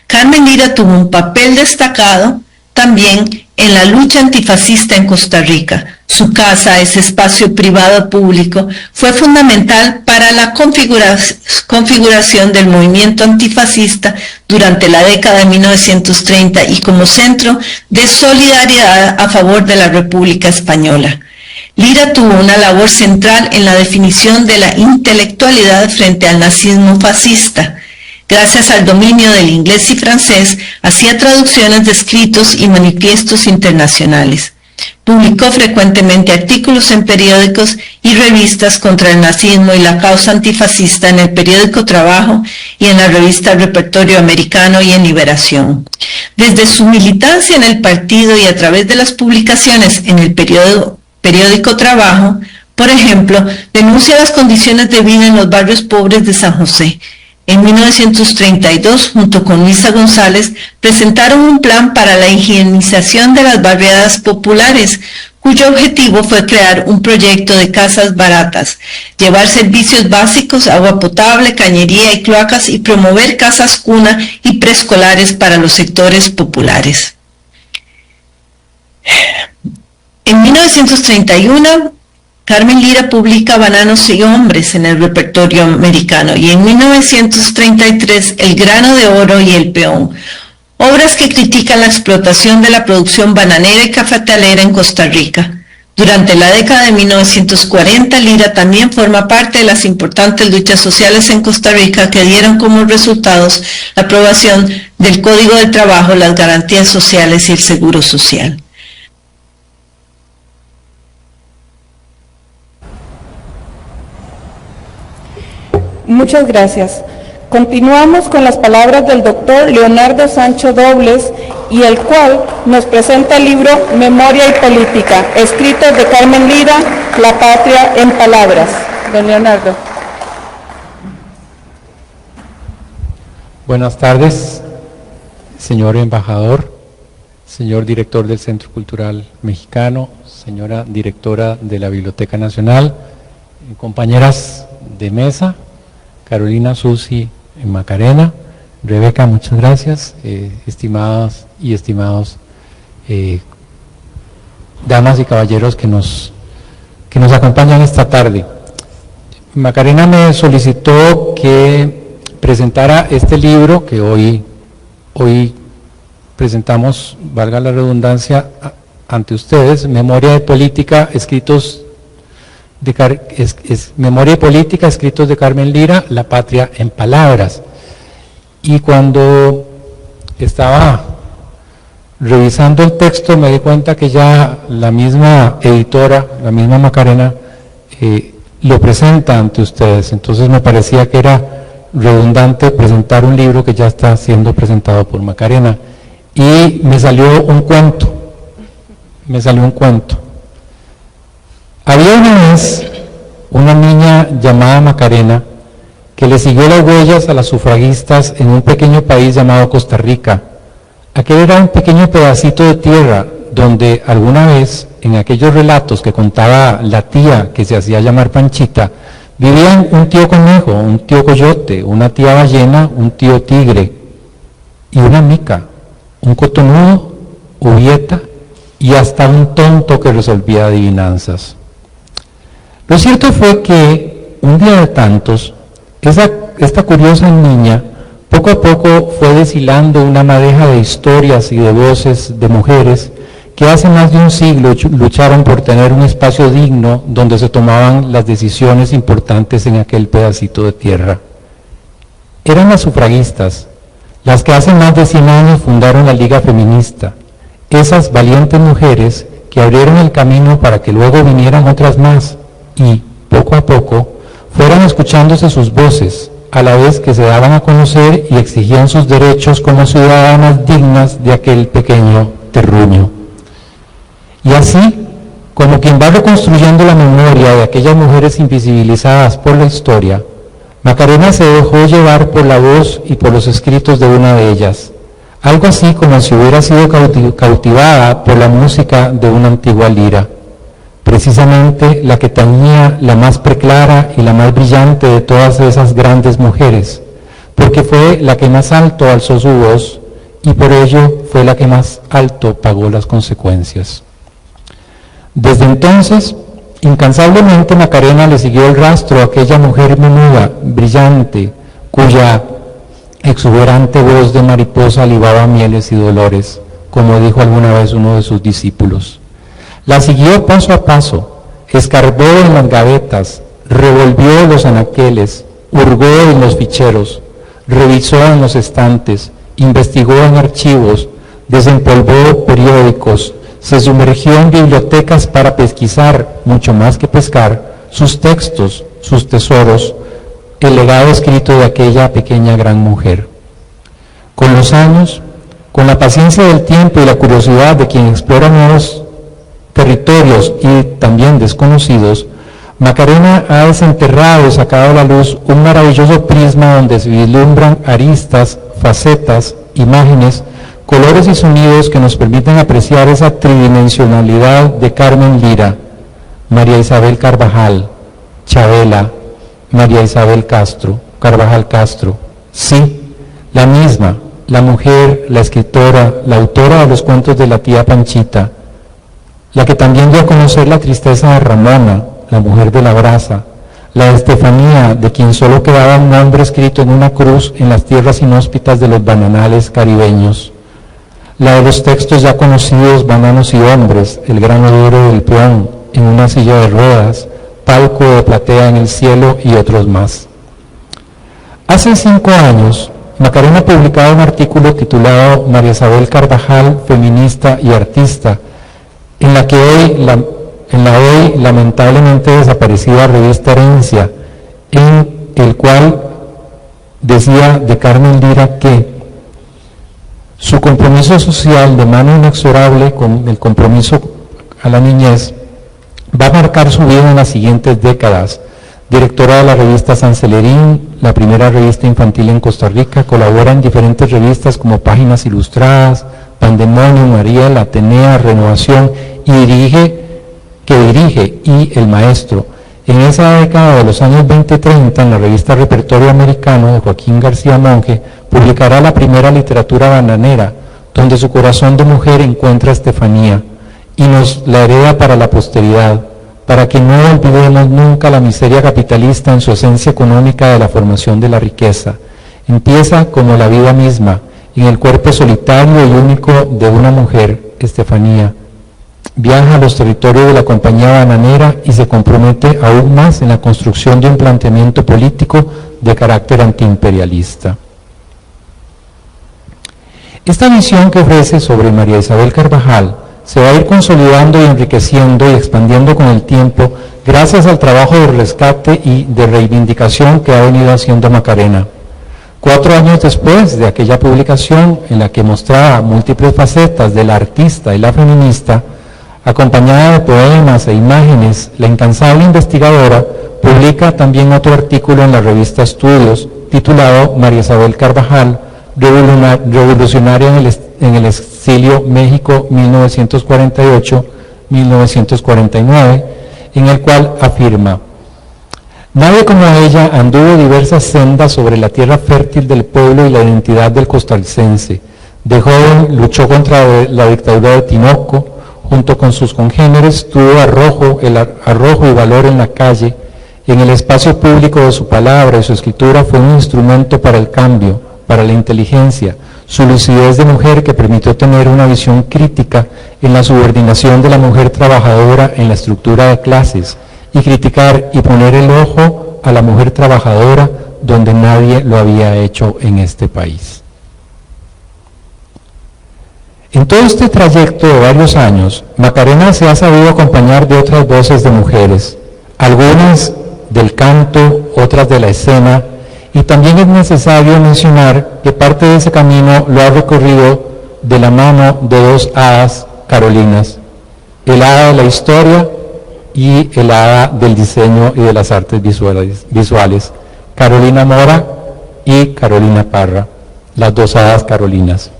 Speaker 5: Carmen Lira tuvo un papel destacado también en la lucha antifascista en Costa Rica. Su casa, ese espacio privado público, fue fundamental para la configuración del movimiento antifascista durante la década de 1930 y como centro de solidaridad a favor de la República Española. Lira tuvo una labor central en la definición de la intelectualidad frente al nazismo fascista. Gracias al dominio del inglés y francés, hacía traducciones de escritos y manifiestos internacionales. Publicó frecuentemente artículos en periódicos y revistas contra el nazismo y la causa antifascista en el periódico Trabajo y en la revista Repertorio Americano y en Liberación. Desde su militancia en el partido y a través de las publicaciones en el periódico Trabajo, por ejemplo, denuncia las condiciones de vida en los barrios pobres de San José. En 1932, junto con Luisa González, presentaron un plan para la higienización de las barriadas populares, cuyo objetivo fue crear un proyecto de casas baratas, llevar servicios básicos, agua potable, cañería y cloacas y promover casas cuna y preescolares para los sectores populares. En 1931, Carmen Lira publica Bananos y Hombres en el Repertorio Americano y en 1933 El grano de oro y El peón, obras que critican la explotación de la producción bananera y cafetalera en Costa Rica. Durante la década de 1940, Lira también forma parte de las importantes luchas sociales en Costa Rica que dieron como resultados la aprobación del Código del Trabajo, las garantías sociales y el Seguro Social.
Speaker 1: Muchas gracias. Continuamos con las palabras del doctor Leonardo Sancho Dobles, y el cual nos presenta el libro Memoria y Política, escritos de Carmen Lira, La Patria en Palabras. Don Leonardo.
Speaker 6: Buenas tardes, señor embajador, señor director del Centro Cultural Mexicano, señora directora de la Biblioteca Nacional, compañeras de mesa, Carolina, Susi, Macarena, Rebeca, muchas gracias, estimadas y estimados damas y caballeros que nos acompañan esta tarde. Macarena me solicitó que presentara este libro que hoy presentamos, valga la redundancia, ante ustedes, Memoria y Política, escritos de Carmen Lira, La Patria en Palabras. Y cuando estaba revisando el texto me di cuenta que ya la misma editora, la misma Macarena, lo presenta ante ustedes. Entonces me parecía que era redundante presentar un libro que ya está siendo presentado por Macarena. Y me salió un cuento. Había una vez una niña llamada Macarena que le siguió las huellas a las sufragistas en un pequeño país llamado Costa Rica. Aquel era un pequeño pedacito de tierra donde alguna vez, en aquellos relatos que contaba la tía que se hacía llamar Panchita, vivían un tío conejo, un tío coyote, una tía ballena, un tío tigre y una mica, un cotonudo, ubieta y hasta un tonto que resolvía adivinanzas. Lo cierto fue que un día de tantos, esta curiosa niña poco a poco fue deshilando una madeja de historias y de voces de mujeres que hace más de un siglo lucharon por tener un espacio digno donde se tomaban las decisiones importantes en aquel pedacito de tierra. Eran las sufragistas, las que hace más de 100 años fundaron la Liga Feminista, esas valientes mujeres que abrieron el camino para que luego vinieran otras más y, poco a poco, fueron escuchándose sus voces, a la vez que se daban a conocer y exigían sus derechos como ciudadanas dignas de aquel pequeño terruño. Y así, como quien va reconstruyendo la memoria de aquellas mujeres invisibilizadas por la historia, Macarena se dejó llevar por la voz y por los escritos de una de ellas, algo así como si hubiera sido cautivada por la música de una antigua lira, precisamente la que tenía la más preclara y la más brillante de todas esas grandes mujeres, porque fue la que más alto alzó su voz y por ello fue la que más alto pagó las consecuencias. Desde entonces, incansablemente Macarena le siguió el rastro a aquella mujer menuda, brillante, cuya exuberante voz de mariposa libaba mieles y dolores, como dijo alguna vez uno de sus discípulos. La siguió paso a paso, escarbó en las gavetas, revolvió los anaqueles, hurgó en los ficheros, revisó en los estantes, investigó en archivos, desempolvó periódicos, se sumergió en bibliotecas para pesquisar, mucho más que pescar, sus textos, sus tesoros, el legado escrito de aquella pequeña gran mujer. Con los años, con la paciencia del tiempo y la curiosidad de quien explora nuevos territorios y también desconocidos, Macarena ha desenterrado y sacado a la luz un maravilloso prisma donde se vislumbran aristas, facetas, imágenes, colores y sonidos que nos permiten apreciar esa tridimensionalidad de Carmen Lira, María Isabel Carvajal, Chabela, María Isabel Carvajal Castro, sí, la misma, la mujer, la escritora, la autora de los cuentos de la tía Panchita, la que también dio a conocer la tristeza de Ramona, la mujer de la brasa, la de Estefanía, de quien solo quedaba un nombre escrito en una cruz en las tierras inhóspitas de los bananales caribeños, la de los textos ya conocidos Bananos y Hombres, El grano duro del peón, En una silla de ruedas, Palco de platea en el cielo y otros más. Hace 5 años, Macarena publicaba un artículo titulado María Isabel Carvajal, feminista y artista, en la hoy lamentablemente desaparecida revista Herencia, en el cual decía de Carmen Lira que su compromiso social de mano inexorable con el compromiso a la niñez va a marcar su vida en las siguientes décadas. Directora de la revista San Celerín, la primera revista infantil en Costa Rica, colabora en diferentes revistas como Páginas Ilustradas, Pandemonio, María, La Atenea, Renovación, y dirige y El Maestro. En esa década de los años 20-30, en la revista Repertorio Americano de Joaquín García Monge, publicará la primera literatura bananera, donde su corazón de mujer encuentra a Estefanía, y nos la hereda para la posteridad, para que no olvidemos nunca la miseria capitalista en su esencia económica de la formación de la riqueza. Empieza como la vida misma, en el cuerpo solitario y único de una mujer, Estefanía. Viaja a los territorios de la compañía bananera y se compromete aún más en la construcción de un planteamiento político de carácter antiimperialista. Esta visión que ofrece sobre María Isabel Carvajal se va a ir consolidando y enriqueciendo y expandiendo con el tiempo gracias al trabajo de rescate y de reivindicación que ha venido haciendo Macarena. 4 años después de aquella publicación en la que mostraba múltiples facetas de la artista y la feminista, acompañada de poemas e imágenes, la incansable investigadora publica también otro artículo en la revista Estudios titulado María Isabel Carvajal, revolucionaria en el exilio México 1948-1949, en el cual afirma: nadie como ella anduvo diversas sendas sobre la tierra fértil del pueblo y la identidad del costarricense. De joven luchó contra la dictadura de Tinoco. Junto con sus congéneres tuvo arrojo y valor en la calle. En el espacio público de su palabra y su escritura fue un instrumento para el cambio, para la inteligencia, su lucidez de mujer que permitió tener una visión crítica en la subordinación de la mujer trabajadora en la estructura de clases y criticar y poner el ojo a la mujer trabajadora donde nadie lo había hecho en este país. En todo este trayecto de varios años, Macarena se ha sabido acompañar de otras voces de mujeres, algunas del canto, otras de la escena, y también es necesario mencionar que parte de ese camino lo ha recorrido de la mano de 2 hadas carolinas, el hada de la historia y el hada del diseño y de las artes visuales, Carolina Mora y Carolina Parra, las 2 hadas carolinas.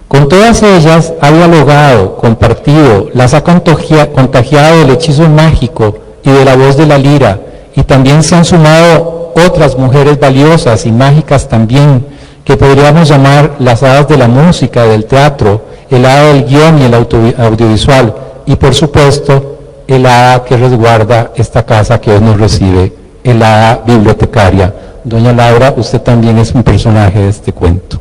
Speaker 6: Con todas ellas ha dialogado, compartido, las ha contagiado del hechizo mágico y de la voz de la lira, y también se han sumado otras mujeres valiosas y mágicas también, que podríamos llamar las hadas de la música, del teatro, el hada del guión y el audiovisual, y por supuesto el hada que resguarda esta casa que hoy nos recibe, el hada bibliotecaria. Doña Laura, usted también es un personaje de este cuento.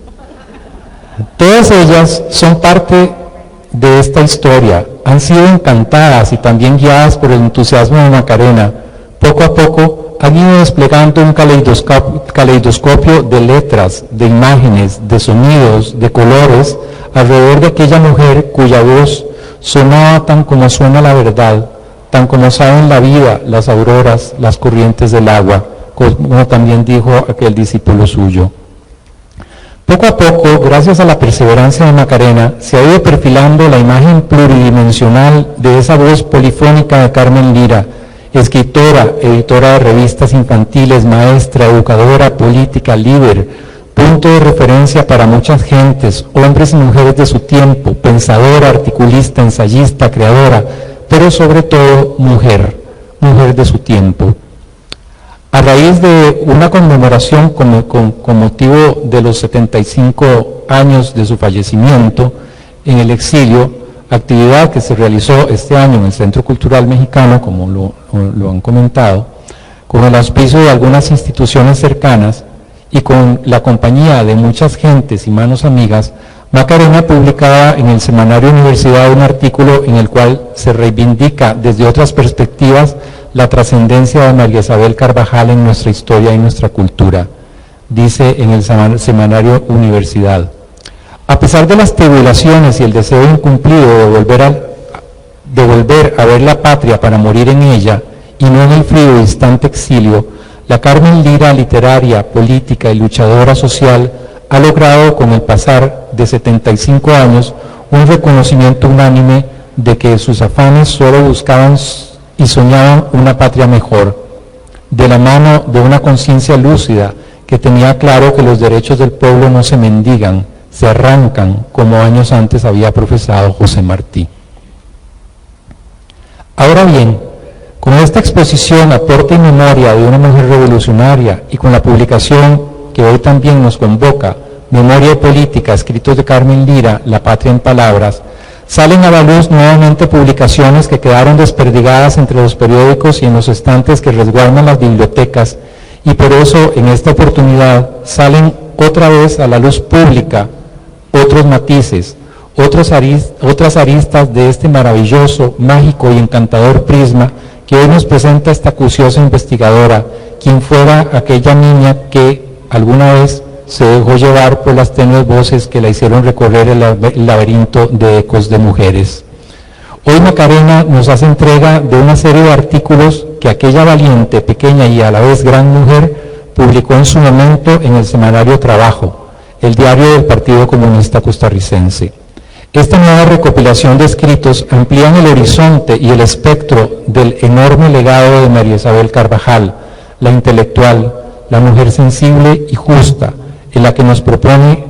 Speaker 6: Todas ellas son parte de esta historia, han sido encantadas y también guiadas por el entusiasmo de Macarena. Poco a poco han ido desplegando un caleidoscopio de letras, de imágenes, de sonidos, de colores, alrededor de aquella mujer cuya voz sonaba tan como suena la verdad, tan como saben la vida, las auroras, las corrientes del agua, como también dijo aquel discípulo suyo. Poco a poco, gracias a la perseverancia de Macarena, se ha ido perfilando la imagen pluridimensional de esa voz polifónica de Carmen Lira, escritora, editora de revistas infantiles, maestra, educadora, política, líder, punto de referencia para muchas gentes, hombres y mujeres de su tiempo, pensadora, articulista, ensayista, creadora, pero sobre todo mujer de su tiempo. A raíz de una conmemoración con motivo de los 75 años de su fallecimiento en el exilio, actividad que se realizó este año en el Centro Cultural Mexicano, como lo han comentado, con el auspicio de algunas instituciones cercanas y con la compañía de muchas gentes y manos amigas, Macarena publicaba en el Semanario Universidad un artículo en el cual se reivindica desde otras perspectivas la trascendencia de María Isabel Carvajal en nuestra historia y nuestra cultura. Dice en el Semanario Universidad: a pesar de las tribulaciones y el deseo incumplido de volver a ver la patria para morir en ella, y no en el frío y distante exilio, la Carmen Lira literaria, política y luchadora social ha logrado con el pasar de 75 años un reconocimiento unánime de que sus afanes solo buscaban y soñaban una patria mejor, de la mano de una conciencia lúcida que tenía claro que los derechos del pueblo no se mendigan, se arrancan, como años antes había profesado José Martí. Ahora bien, con esta exposición, aporte y memoria de una mujer revolucionaria y con la publicación que hoy también nos convoca, Memoria y Política, escritos de Carmen Lira, La Patria en Palabras, salen a la luz nuevamente publicaciones que quedaron desperdigadas entre los periódicos y en los estantes que resguardan las bibliotecas, y por eso en esta oportunidad salen otra vez a la luz pública otros matices, otras aristas de este maravilloso, mágico y encantador prisma que hoy nos presenta esta acuciosa investigadora, quien fuera aquella niña que alguna vez se dejó llevar por las tenues voces que la hicieron recorrer el laberinto de ecos de mujeres. Hoy Macarena nos hace entrega de una serie de artículos que aquella valiente, pequeña y a la vez gran mujer publicó en su momento en el semanario Trabajo, el diario del Partido Comunista Costarricense. Esta nueva recopilación de escritos amplían el horizonte y el espectro del enorme legado de María Isabel Carvajal, la intelectual, la mujer sensible y justa, en la que nos propone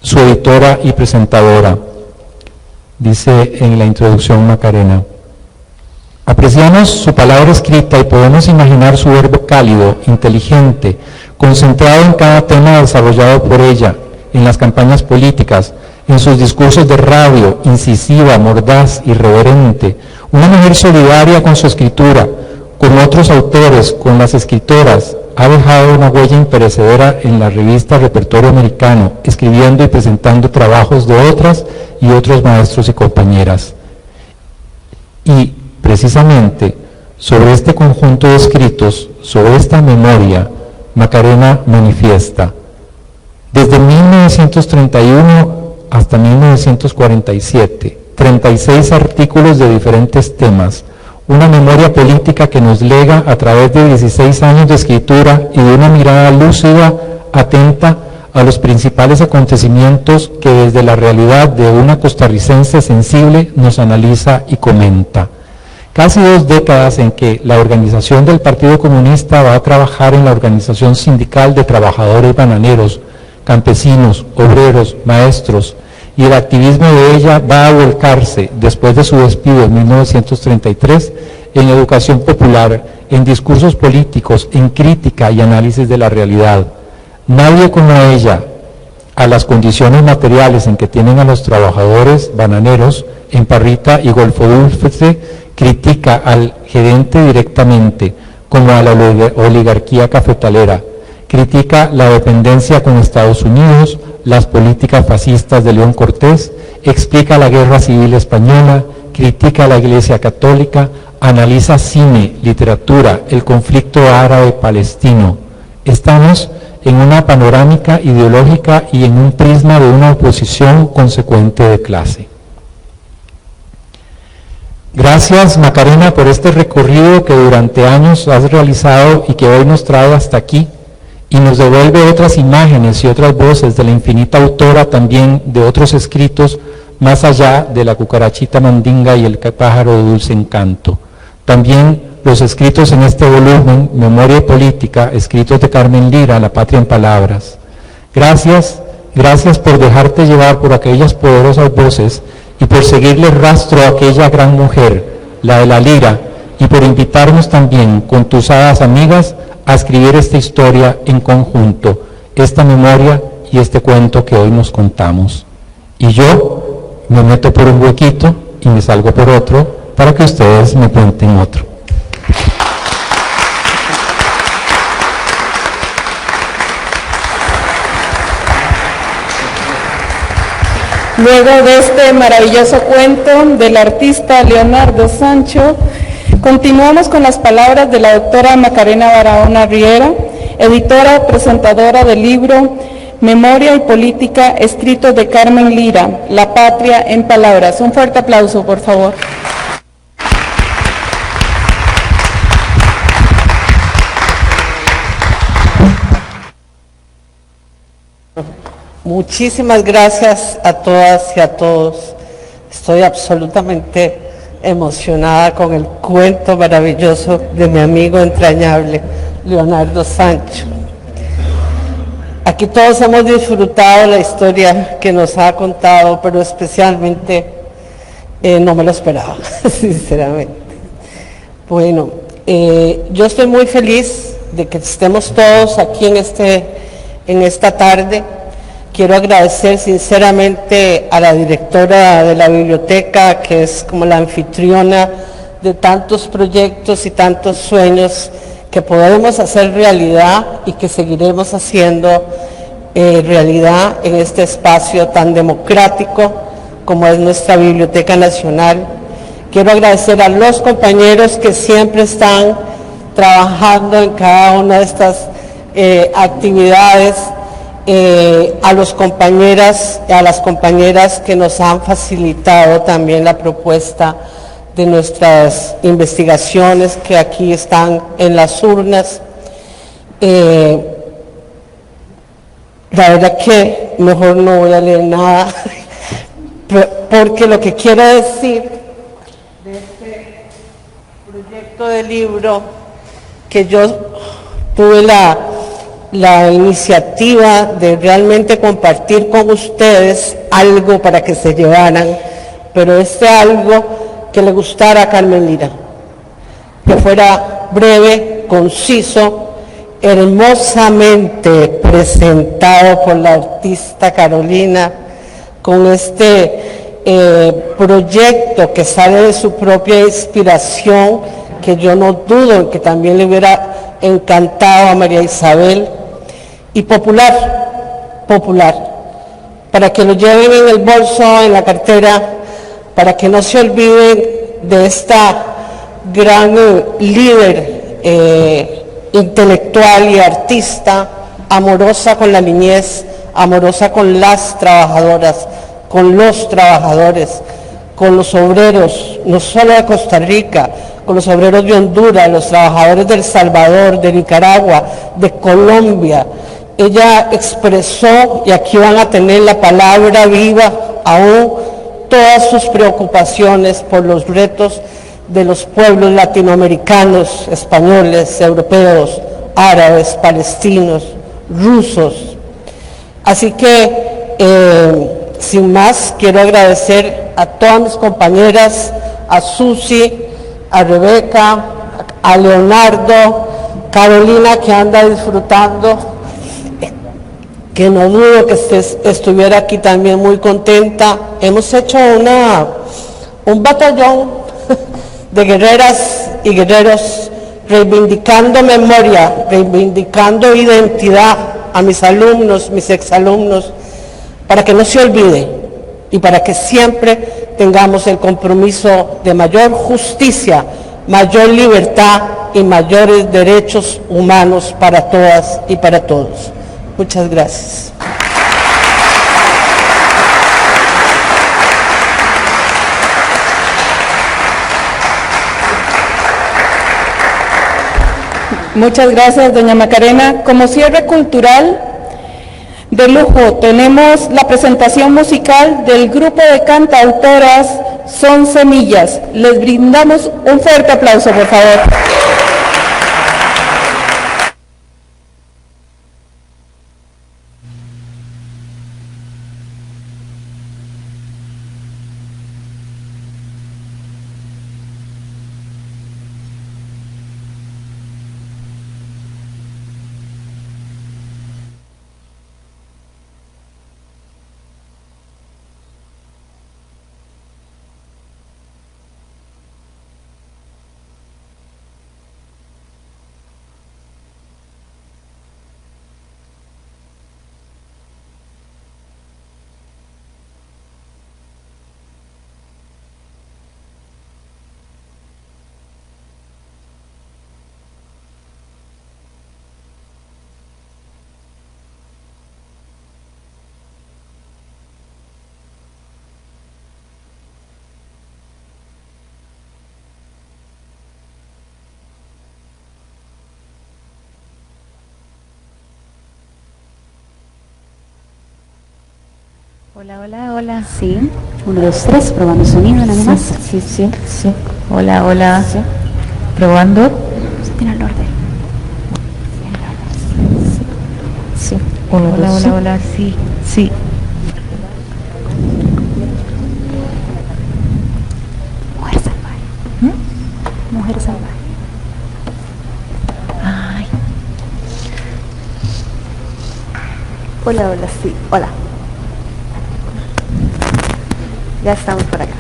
Speaker 6: su editora y presentadora. Dice en la introducción Macarena: apreciamos su palabra escrita y podemos imaginar su verbo cálido, inteligente, concentrado en cada tema desarrollado por ella, en las campañas políticas, en sus discursos de radio, incisiva, mordaz, irreverente, una mujer solidaria con su escritura, con otros autores, con las escritoras, ha dejado una huella imperecedera en la revista Repertorio Americano, escribiendo y presentando trabajos de otras y otros maestros y compañeras. Y precisamente sobre este conjunto de escritos, sobre esta memoria, Macarena manifiesta: desde 1931 hasta 1947, 36 artículos de diferentes temas, una memoria política que nos lega a través de 16 años de escritura y de una mirada lúcida, atenta a los principales acontecimientos que desde la realidad de una costarricense sensible nos analiza y comenta. Casi 2 décadas en que la organización del Partido Comunista va a trabajar en la organización sindical de trabajadores bananeros, campesinos, obreros, maestros, y el activismo de ella va a volcarse, después de su despido en 1933, en educación popular, en discursos políticos, en crítica y análisis de la realidad. Nadie como ella, a las condiciones materiales en que tienen a los trabajadores bananeros en Parrita y Golfo Dulce, critica al gerente directamente, como a la oligarquía cafetalera, critica la dependencia con Estados Unidos, las políticas fascistas de León Cortés, explica la guerra civil española, critica a la Iglesia Católica, analiza cine, literatura, el conflicto árabe-palestino. Estamos en una panorámica ideológica y en un prisma de una oposición consecuente de clase. Gracias, Macarena, por este recorrido que durante años has realizado y que hoy nos trae hasta aquí y nos devuelve otras imágenes y otras voces de la infinita autora también de otros escritos más allá de La cucarachita mandinga y El pájaro de dulce encanto. También los escritos en este volumen, Memoria y Política, escritos de Carmen Lira, La patria en palabras. Gracias, gracias por dejarte llevar por aquellas poderosas voces y por seguirle rastro a aquella gran mujer, la de la lira, y por invitarnos también con tus hadas amigas a escribir esta historia en conjunto, esta memoria y este cuento que hoy nos contamos. Y yo me meto por un huequito y me salgo por otro para que ustedes me cuenten otro.
Speaker 1: Luego de este maravilloso cuento del artista Leonardo Sancho, continuamos con las palabras de la doctora Macarena Barahona Riera, editora, presentadora del libro Memoria y Política, escritos de Carmen Lira, La patria en palabras. Un fuerte aplauso, por favor.
Speaker 7: Muchísimas gracias a todas y a todos. Estoy absolutamente emocionada con el cuento maravilloso de mi amigo entrañable, Leonardo Sancho. Aquí todos hemos disfrutado la historia que nos ha contado, pero especialmente no me lo esperaba, sinceramente. Bueno, yo estoy muy feliz de que estemos todos aquí en esta tarde. Quiero agradecer sinceramente a la directora de la biblioteca, que es como la anfitriona de tantos proyectos y tantos sueños que podemos hacer realidad y que seguiremos haciendo realidad en este espacio tan democrático como es nuestra Biblioteca Nacional. Quiero agradecer a los compañeros que siempre están trabajando en cada una de estas actividades, a las compañeras que nos han facilitado también la propuesta de nuestras investigaciones que aquí están en las urnas. La verdad que mejor no voy a leer nada, porque lo que quiero decir de este proyecto de libro, que yo tuve la iniciativa de realmente compartir con ustedes algo para que se llevaran, pero algo que le gustara a Carmen Lira, que fuera breve, conciso, hermosamente presentado por la artista Carolina, con este proyecto que sale de su propia inspiración, que yo no dudo que también le hubiera encantado a María Isabel, y popular, para que lo lleven en el bolso, en la cartera, para que no se olviden de esta gran líder intelectual y artista, amorosa con la niñez, amorosa con las trabajadoras, con los trabajadores, con los obreros, no solo de Costa Rica, con los obreros de Honduras, los trabajadores de El Salvador, de Nicaragua, de Colombia. Ella expresó, y aquí van a tener la palabra viva aún, todas sus preocupaciones por los retos de los pueblos latinoamericanos, españoles, europeos, árabes, palestinos, rusos. Así que, sin más, quiero agradecer a todas mis compañeras, a Susi, a Rebeca, a Leonardo, Carolina, que anda disfrutando, que no dudo que estuviera aquí también muy contenta. Hemos hecho un batallón de guerreras y guerreros reivindicando memoria, reivindicando identidad a mis alumnos, mis exalumnos, para que no se olvide y para que siempre tengamos el compromiso de mayor justicia mayor libertad y mayores derechos humanos para todas y para todos. Muchas gracias.
Speaker 1: Muchas gracias, doña Macarena. Como cierre cultural de lujo, tenemos la presentación musical del grupo de cantautoras Son Semillas. Les brindamos un fuerte aplauso, por favor.
Speaker 8: Hola, hola, hola. Sí. 1, 2, 3, probando sonido nada más. Sí, sí, sí. Hola, hola. Sí. Probando. Tiene el orden. Sí. 1, 2, hola, hola, hola. Sí, sí. Mujer salvaje. Mujer salvaje. Ay. Hola, hola, sí. Hola. Ya estamos por acá.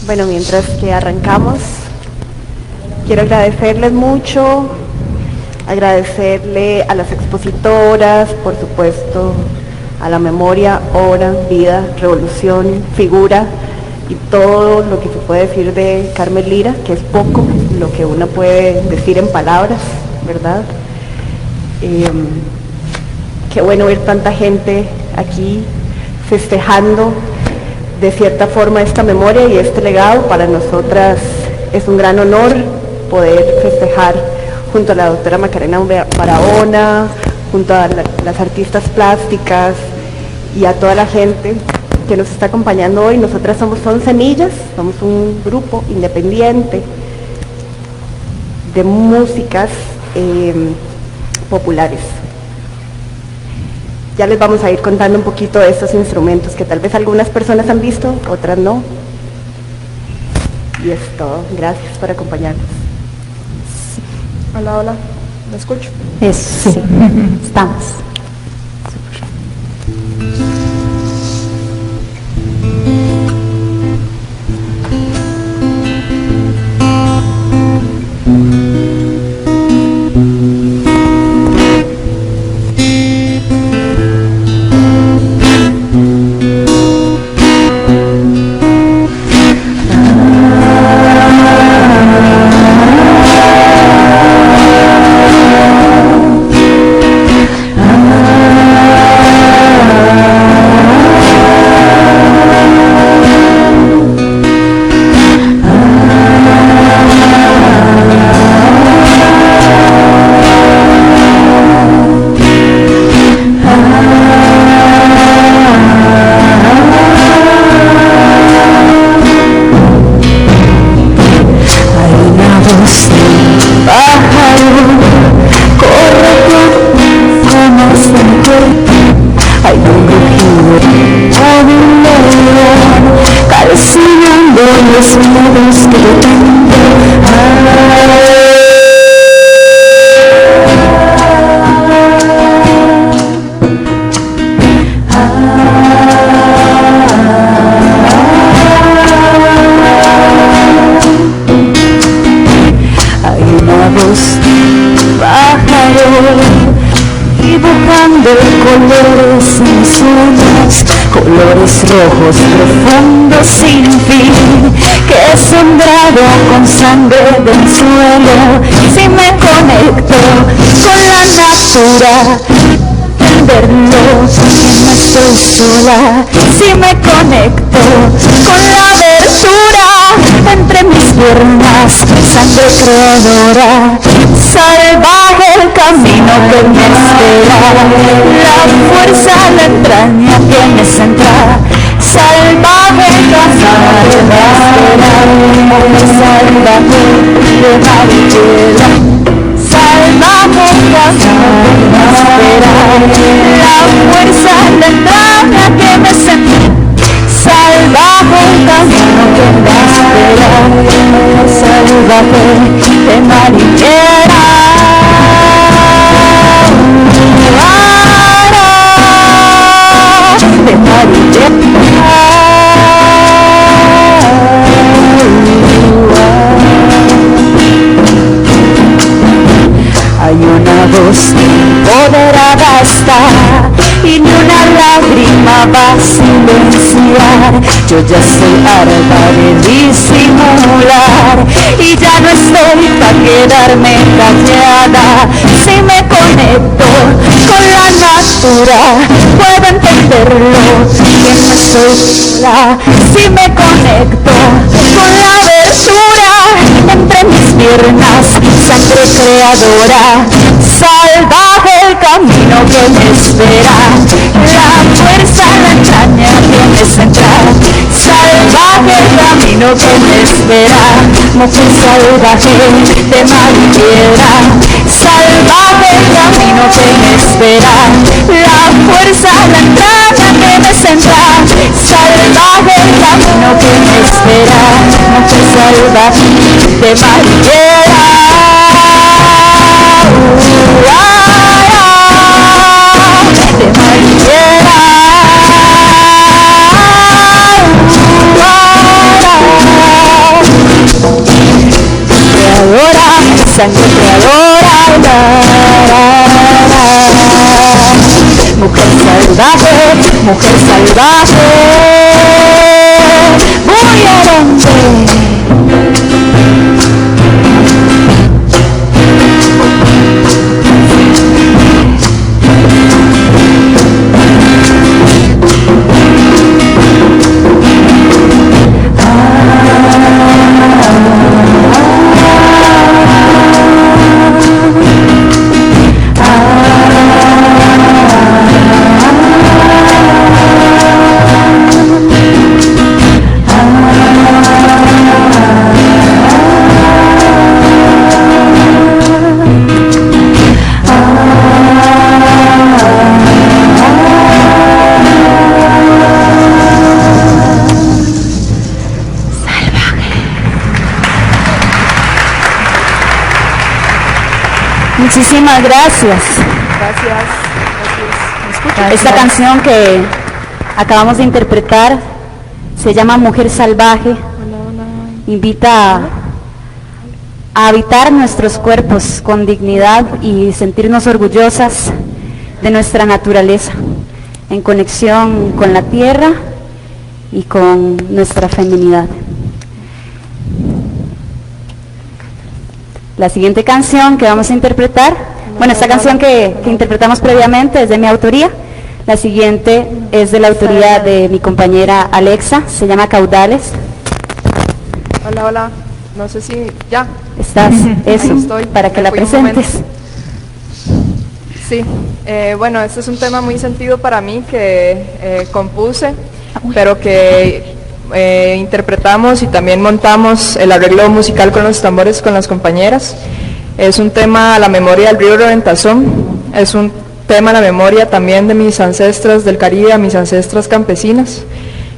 Speaker 8: Bueno, mientras que arrancamos, quiero agradecerles mucho, agradecerle a las expositoras, por supuesto, a la memoria, obra, vida, revolución, figura, y todo lo que se puede decir de Carmen Lira, que es poco lo que uno puede decir en palabras, ¿verdad? Qué bueno ver tanta gente aquí festejando de cierta forma esta memoria y este legado. Para nosotras es un gran honor poder festejar junto a la doctora Macarena Barahona, junto a las artistas plásticas y a toda la gente que nos está acompañando hoy. Nosotras Son Semillas, somos un grupo independiente de músicas populares. Ya les vamos a ir contando un poquito de estos instrumentos que tal vez algunas personas han visto, otras no. Y es todo. Gracias por acompañarnos.
Speaker 1: Hola, hola. ¿Me escucho?
Speaker 8: Sí, estamos. dibujando
Speaker 9: colores en mis uñas, colores rojos profundos sin fin, que he sembrado con sangre del suelo. Si me conecto con la natura, entenderlo, que no estoy sola. Si me conecto con la abertura entre mis piernas, sangre creadora, salvaje el camino que me espera, la fuerza, la entraña que me centra, salvaje el camino que me espera, salvaje de Mariela, salvaje el camino que me espera, la fuerza, la entraña que me centra, salvaje el camino que me espera, salvaje de Mariela. De Mariela. Hay una voz empoderada está y ni una lágrima va a silenciar. Yo ya estoy harta de disimular y ya no estoy para quedarme callada. Si me conecto con la natura, puedo entenderlo, que no estoy sola. Si me conecto con la abertura entre mis piernas, sangre creadora, salvaje el camino que me espera, la fuerza, la entraña que me centra, salvaje el camino que me espera, mujer salvaje de mar y piedra, salvaje el camino que me espera, la fuerza, la entraña que me centra, salvaje el camino que me espera, mujer salvaje de mar y piedra. De Mariela, creadora, sangre creadora, mujer salvaje, voy a donde. Muchísimas gracias. Esta canción que acabamos de interpretar se llama Mujer Salvaje. Invita a habitar nuestros cuerpos con dignidad y sentirnos orgullosas de nuestra naturaleza, en conexión con la tierra y con nuestra feminidad. La siguiente canción que vamos a interpretar, bueno, esta canción que interpretamos previamente es de mi autoría. La siguiente es de la autoría de mi compañera Alexa, se llama Caudales.
Speaker 10: Hola, hola, no sé si ya.
Speaker 9: Estás, eso,
Speaker 10: estoy,
Speaker 9: para que la presentes.
Speaker 10: Sí, bueno, este es un tema muy sentido para mí que compuse, pero que interpretamos y también montamos el arreglo musical con los tambores con las compañeras. Es un tema a la memoria del río Reventazón, es un tema a la memoria también de mis ancestras del Caribe, a mis ancestras campesinas,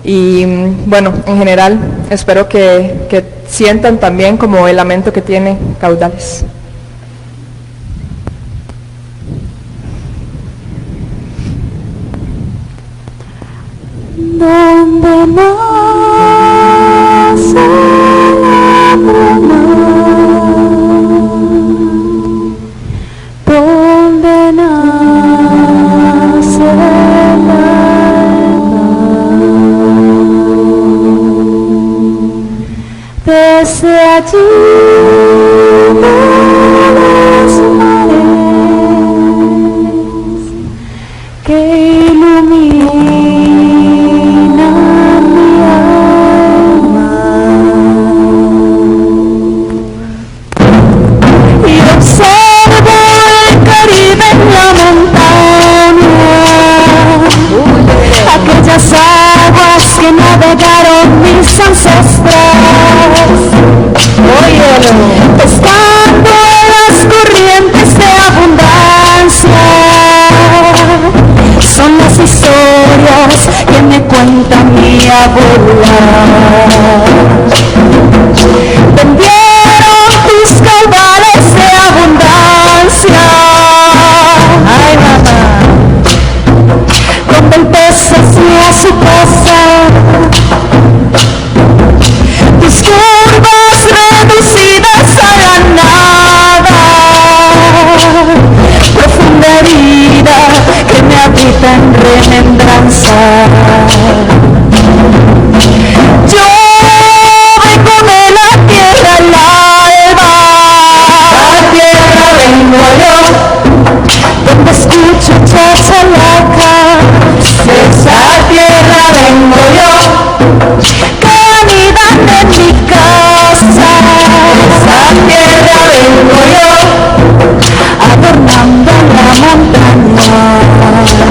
Speaker 10: y bueno, en general espero que sientan también como el lamento que tiene Caudales.
Speaker 9: Donde nace la bruma, donde nace desde allí de los mares que iluminan mi alma, y observo el Caribe en la montaña, aquellas aguas que navegaron mis ancestros, pescando las corrientes de abundancia. Son las historias que me cuenta mi abuela. Vendieron tus caudales de abundancia, ay mamá, donde el pez hacía su casa. Tus curvas reducidas a la nada, profunda herida que me habita en remembranza. Yo vengo de la tierra al alba, la tierra vengo yo, donde escucho chachalacas, de esa tierra vengo yo, que anidan en mi casa, de esa tierra vengo yo, adornando la montaña,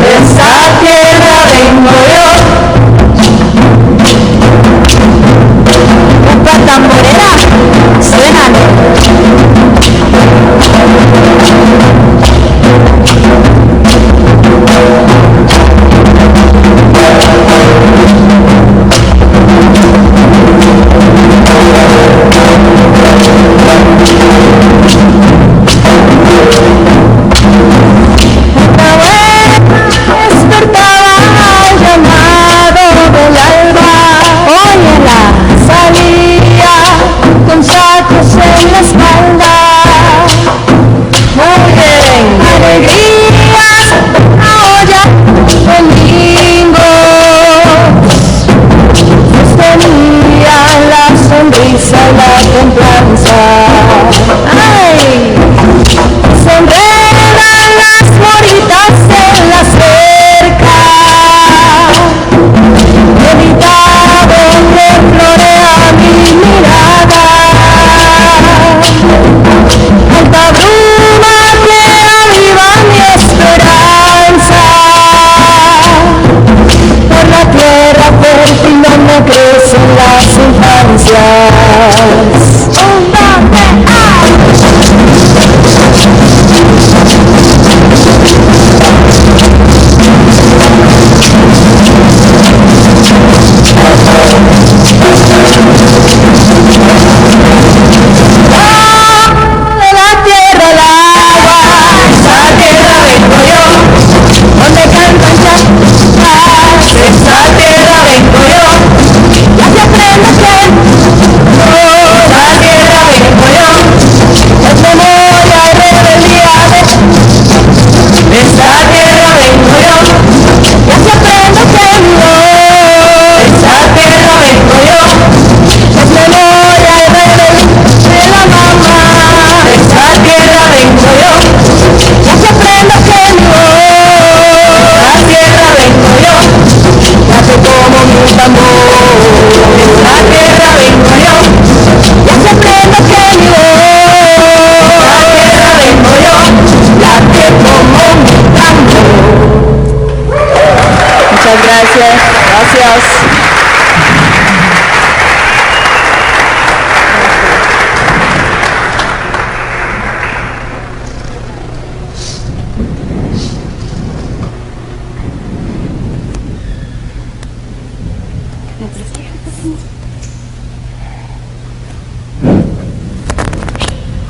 Speaker 9: de esa tierra vengo yo. Opa tamborera, suénale. Despertaba al llamado del alba, óyela, salía con sacos en la espalda. Muy bien, alegrías, una olla, domingos, sostenía la sonrisa y la templanza. ¡Ay! Se enredan las moritas en la cerca, meditado que florea mi mirada, alta bruma que aviva mi esperanza, por la tierra fértil donde crecen las infancias. De la tierra al agua, esa tierra vengo yo, donde cantan chacas, esa tierra vengo yo, ya se aprende que esa tierra vengo yo, es memoria y rebeldía, esa tierra vengo yo, ya se aprende que esa tierra vengo yo, es memoria y rebeldía de la mamá, esa tierra vengo yo, ya se aprende que esa tierra vengo yo, ya te como mi tambor, esa tierra vengo yo, ya se aprende que esa tierra vengo yo, ya te como mi tambor. Muchas gracias, gracias.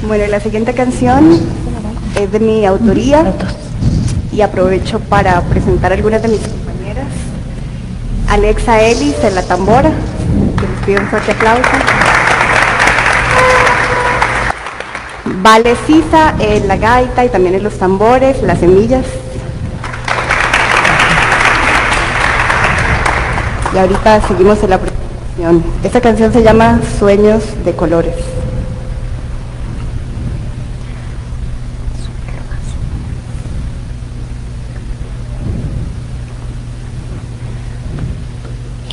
Speaker 8: Bueno, la siguiente canción es de mi autoría y aprovecho para presentar a algunas de mis compañeras. Alexa Ellis en la tambora, que les pido un fuerte aplauso. Vale Sisa en la gaita y también en los tambores, las semillas. Y ahorita seguimos en la presentación. Esta canción se llama Sueños de Colores.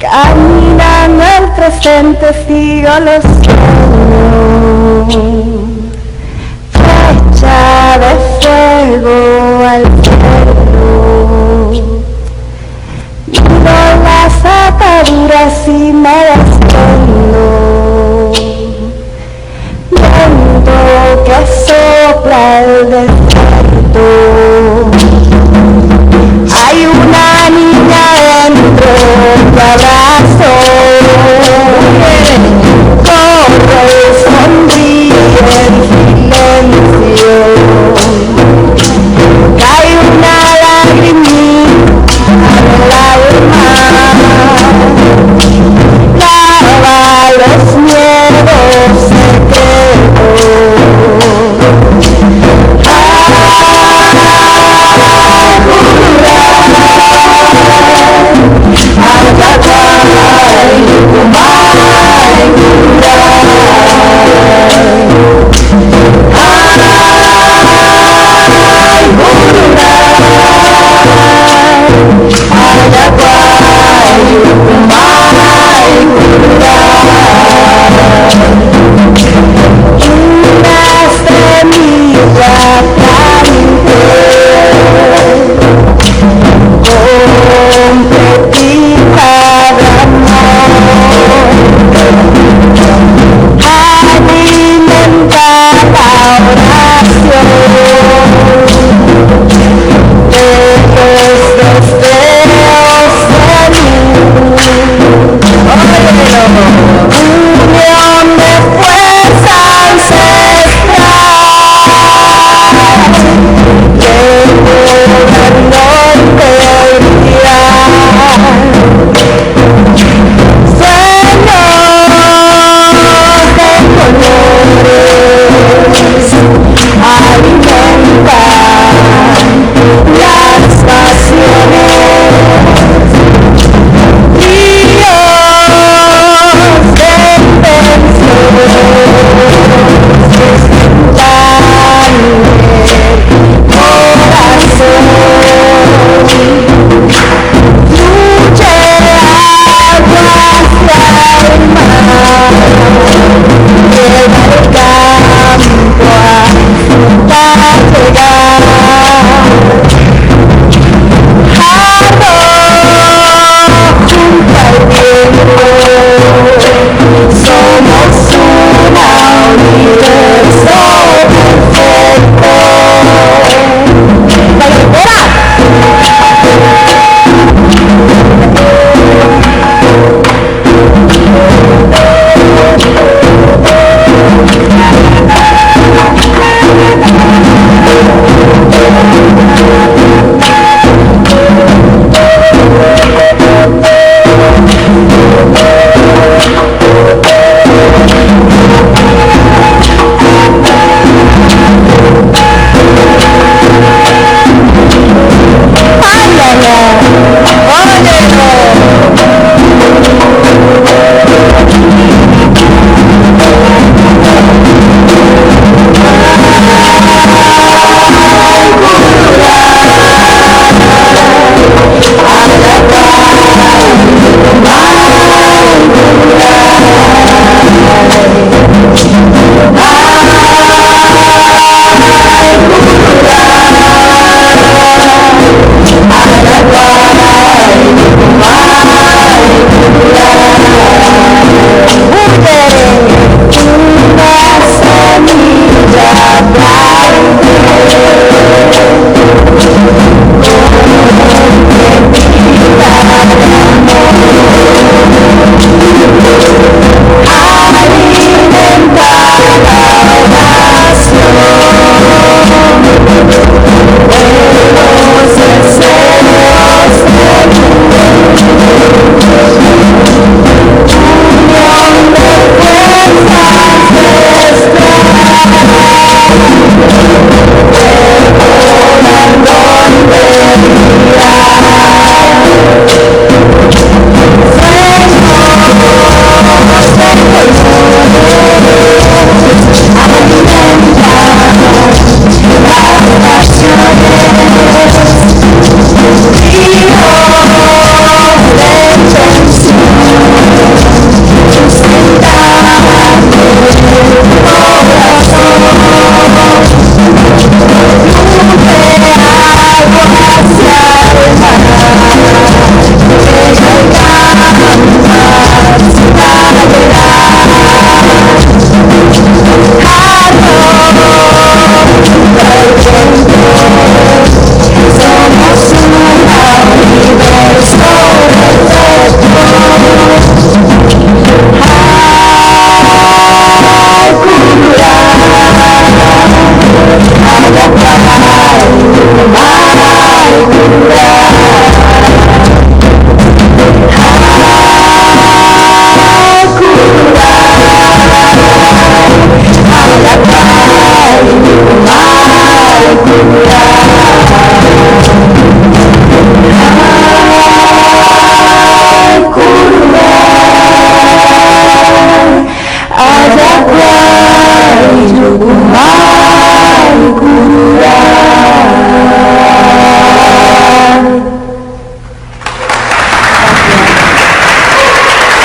Speaker 8: Caminando el presente sigo los sueños, flecha de fuego al cielo, miro las ataduras y me desprendo, viento que sopla el desierto. Hay una niña dentro, te abrazo, corre y sonríe en silencio. Cae una lagrimita al alma, lava los miedos secretos.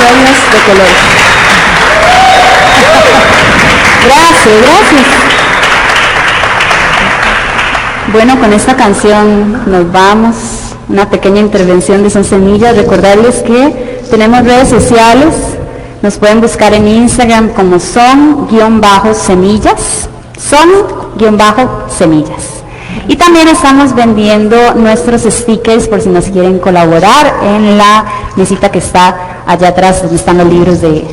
Speaker 8: memorias de colores.
Speaker 11: Gracias. Bueno, con esta canción nos vamos. Una pequeña intervención de Son Semillas. Recordarles que tenemos redes sociales. Nos pueden buscar en Instagram como son-semillas. Son-semillas. Y también estamos vendiendo nuestros stickers por si nos quieren colaborar en la mesita que está allá atrás donde están los libros de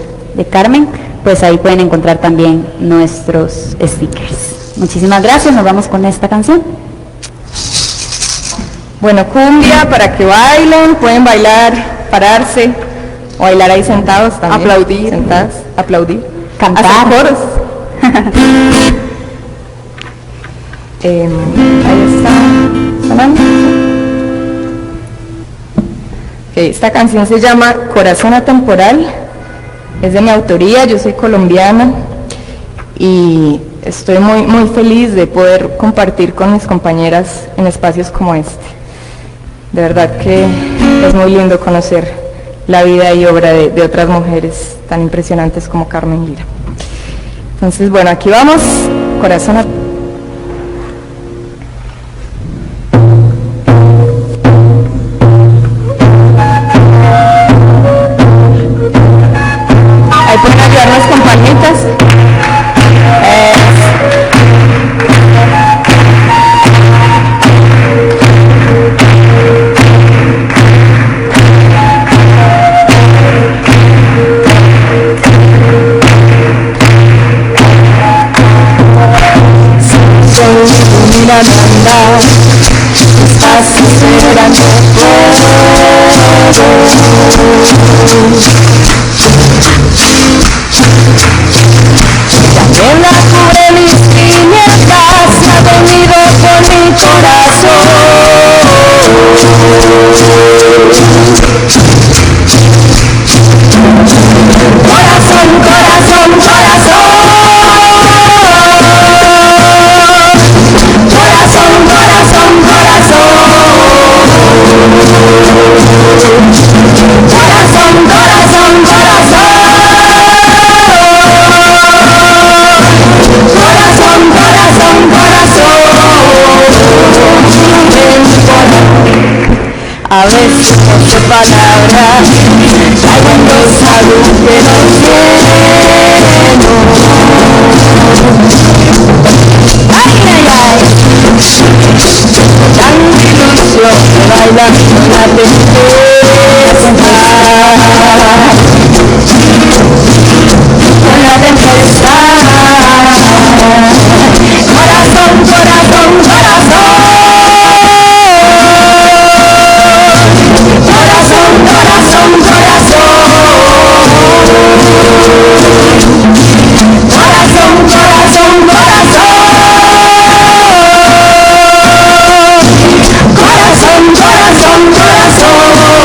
Speaker 11: Carmen. Pues ahí pueden encontrar también nuestros stickers. Muchísimas gracias, nos vamos con esta canción.
Speaker 10: Bueno, cumbia para que bailen, pueden bailar, pararse, o bailar ahí sentados también.
Speaker 8: Aplaudir.
Speaker 10: Sentadas, aplaudir.
Speaker 11: Cantar.
Speaker 10: Hacer coros. Ahí está sonando. Okay, esta canción se llama Corazón Atemporal, es de mi autoría, yo soy colombiana y estoy muy feliz de poder compartir con mis compañeras en espacios como este. De verdad que es muy lindo conocer la vida y obra de otras mujeres tan impresionantes como Carmen Lira. Entonces, bueno, aquí vamos, Corazón Atemporal. Pueden ayudarnos con palmitas.
Speaker 9: Mira, andar, estás esperando en la cubre mis tinieblas, se ha dormido con mi corazón. Corazón, corazón, corazón. Corazón, corazón, corazón. Corazón, corazón, corazón. Corazón, corazón, corazón. A veces no sé palabras, hay en los agujeros llenos. Ay, ay, ay. Tanta ilusión que baila con la tempestad. Con la tempestad. Corazón, corazón, corazón. Corazón, corazón, corazón. Corazón, corazón, corazón. Corazón, corazón, corazón.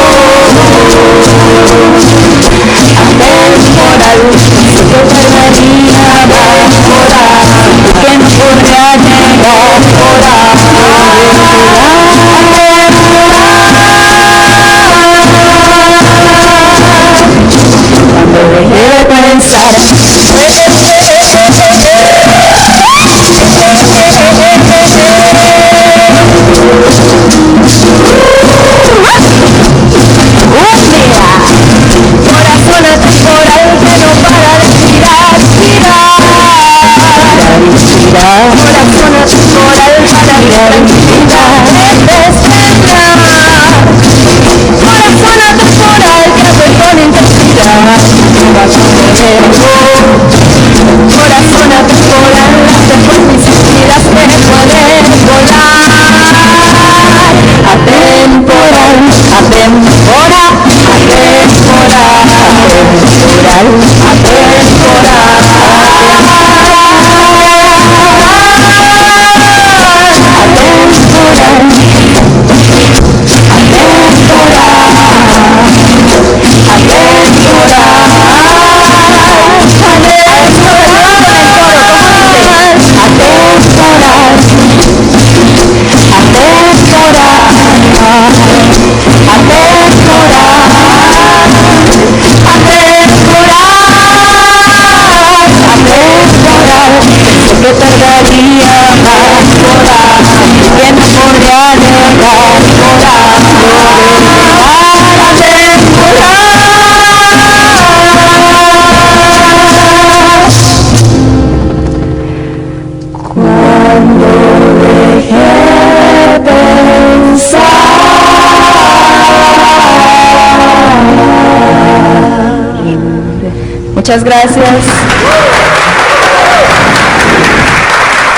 Speaker 11: Muchas gracias.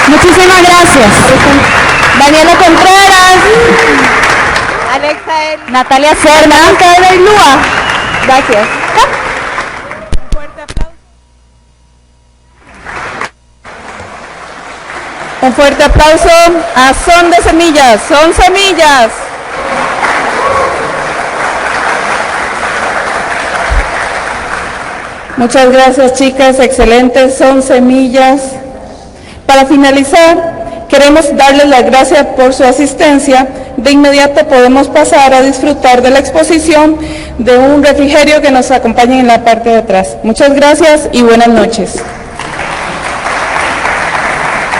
Speaker 11: Muchísimas gracias. Daniela Contreras.
Speaker 8: Alexa,
Speaker 11: Natalia Serna.
Speaker 8: gracias.
Speaker 1: Un fuerte aplauso a Son de Semillas, Son Semillas. Muchas gracias, chicas, excelentes, Son Semillas. Para finalizar, queremos darles las gracias por su asistencia. De inmediato podemos pasar a disfrutar de la exposición de un refrigerio que nos acompaña en la parte de atrás. Muchas gracias y buenas noches.